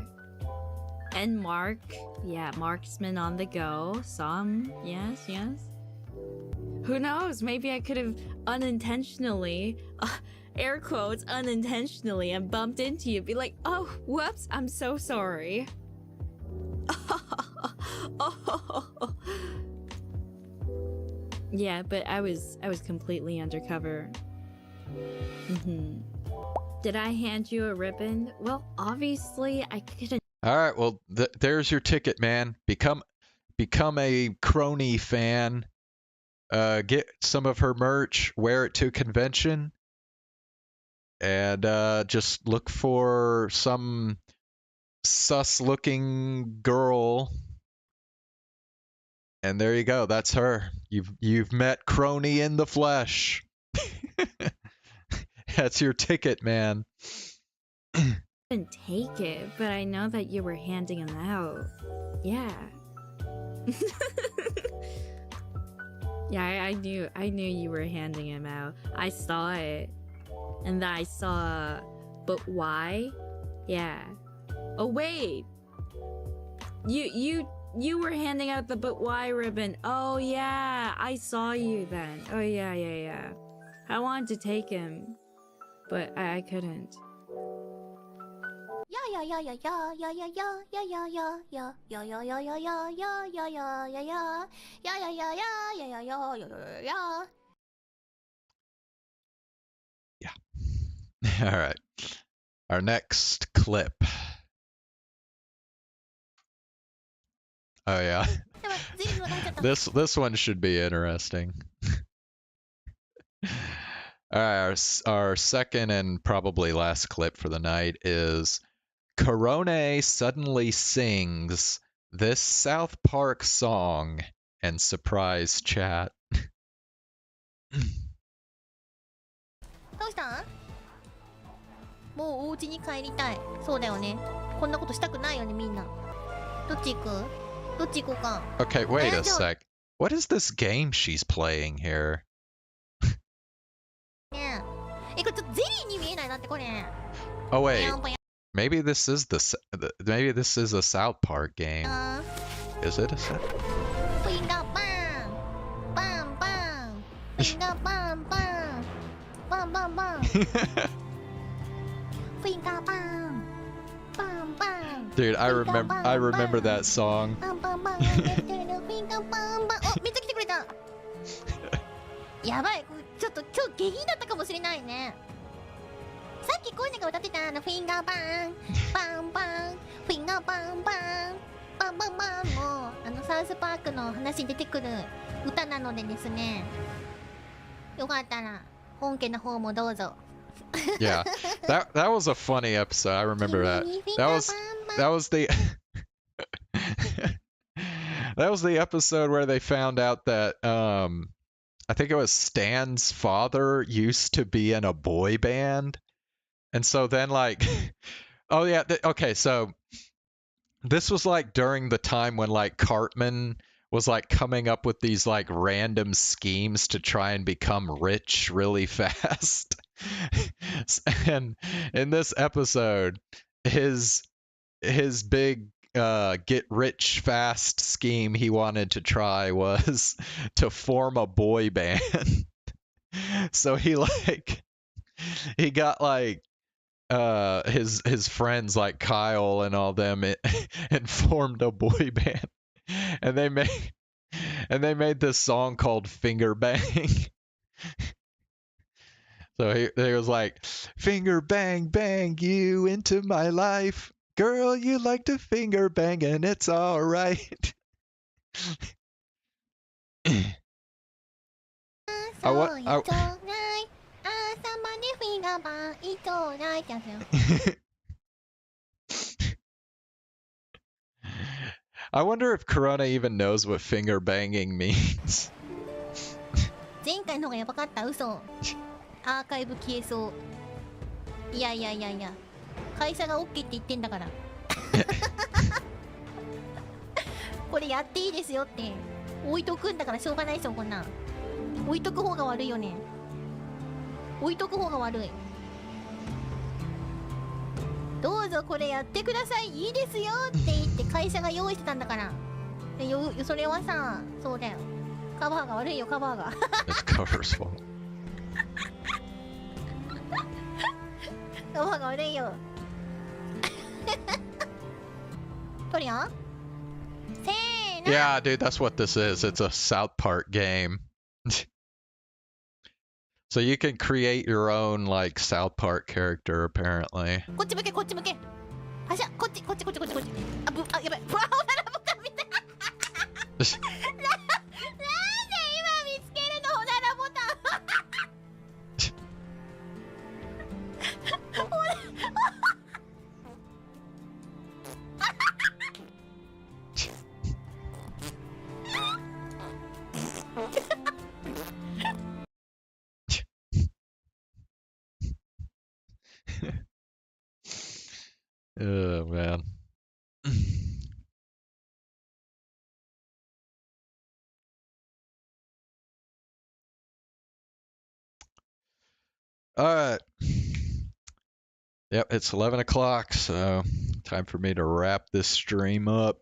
And Mark, yeah, marksman on the go. Some, yes. Who knows? Maybe I could have unintentionally, air quotes, unintentionally, and bumped into you. Be like, oh, whoops, I'm so sorry. Yeah, but I was completely undercover. Did I hand you a ribbon? Well, obviously I couldn't. All right, well, there's your ticket, man. Become a crony fan. Get some of her merch, wear it to convention, and just look for some sus-looking girl. And there you go. That's her. You've met crony in the flesh. That's your ticket, man. Didn't take it, but I know that you were handing them out. Yeah. Yeah, I knew you were handing him out. I saw it. And then I saw, but why? Yeah. Oh wait. You were handing out the but why ribbon. Oh yeah, I saw you then. Oh yeah. I wanted to take him, but I couldn't. All right. Our next clip. Oh yeah. This one should be interesting. All right, our second and probably last clip for the night is Korone suddenly sings this South Park song and surprise chat. どうしたん？もうお家に帰りたい。そうだよね。こんなことしたくないよね、みんな。どっち行く？どっち行こうか。Okay, wait a sec. What is this game she's playing here? ねえ。これちょっとゼリーに見えないなってこれ。Oh wait. Maybe this is a South Park game. Is it a South? Finger bang, bang bang, finger bang bang, bang bang bang. Finger bang, bang bang. Dude, I remember that song. Bang bang bang, finger bang bang. お、めっちゃ来てくれた。やばい、ちょっと今日下品だったかもしれないね。さっきコイネが歌ってたフィンガーバンバンバンフィンガーバンバンバンバンバンもサウスパークの話に出てくる歌なのでですね、よかったら本家の方もどうぞ Yeah, that was a funny episode. I remember that. That was the that was the episode where they found out that I think it was Stan's father used to be in a boy band, and so then like, oh yeah, okay, so this was like during the time when like Cartman was like coming up with these like random schemes to try and become rich really fast. And in this episode, his big get rich fast scheme he wanted to try was to form a boy band. So he got like his friends like Kyle and all them and formed a boy band, and they made this song called Finger Bang. So he was like, finger bang bang you into my life, girl, you like to finger bang and it's all right. I wonder if Corona even knows what finger banging means. 前回の方がやばかった。嘘。アーカイブ消えそう。いやいやいやいや。会社が OK って言ってんだから。これやっていいですよって。置いとくんだからしょうがないですよ、こんなん。置いとく方が悪いよね。置いとく方が悪い。どうぞこれやってください、いいですよって言って会社が用意してたんだから。それはさ、そうだよ。カバーが悪いよ、カバーが。It's cover's fault. カバーが悪いよ。トリアン？せーの。Yeah, dude, that's what this is. It's a South Park game. So you can create your own like South Park character apparently. こっち向け、こっち向け。あ、じゃ、こっち、こっち、こっち、こっち、こっち。あ、やばい。ブラウナラボタンみたい。なんで今見つけるの、オナラボタン。Oh man. Alright. Yep, it's 11 o'clock, so time for me to wrap this stream up.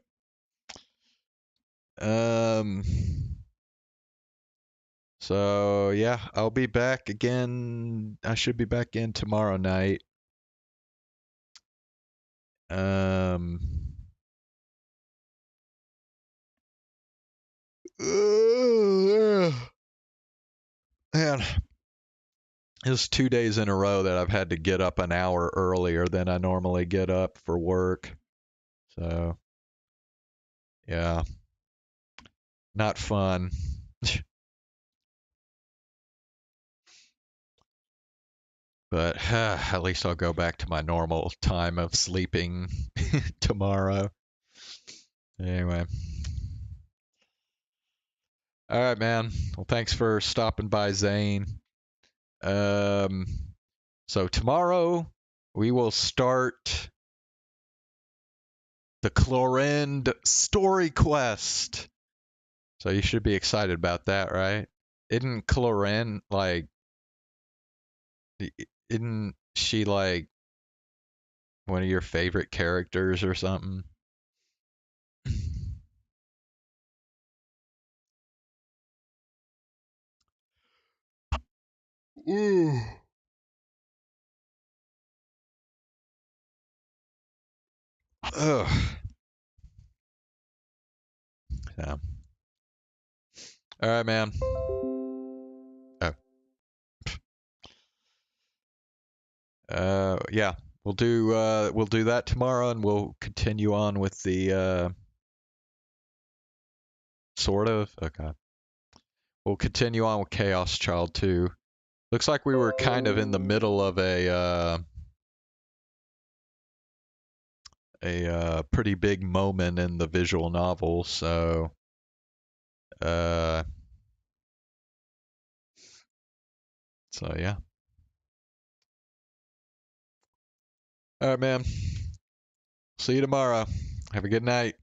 So yeah, I'll be back again. I should be back in tomorrow night. Man, it's 2 days in a row that I've had to get up an hour earlier than I normally get up for work. So, yeah, not fun. But at least I'll go back to my normal time of sleeping tomorrow. Anyway. All right, man. Well, thanks for stopping by, Zane. So tomorrow we will start the Chlorinde story quest. So you should be excited about that, right? Isn't Chlorinde like... Isn't she like one of your favorite characters or something? Ooh. Ugh. Yeah. All right, man. Yeah, we'll do that tomorrow, and we'll continue on with the sort of. Okay. We'll continue on with Chaos Child 2. Looks like we were kind of in the middle of a pretty big moment in the visual novel, so yeah. All right, man. See you tomorrow. Have a good night.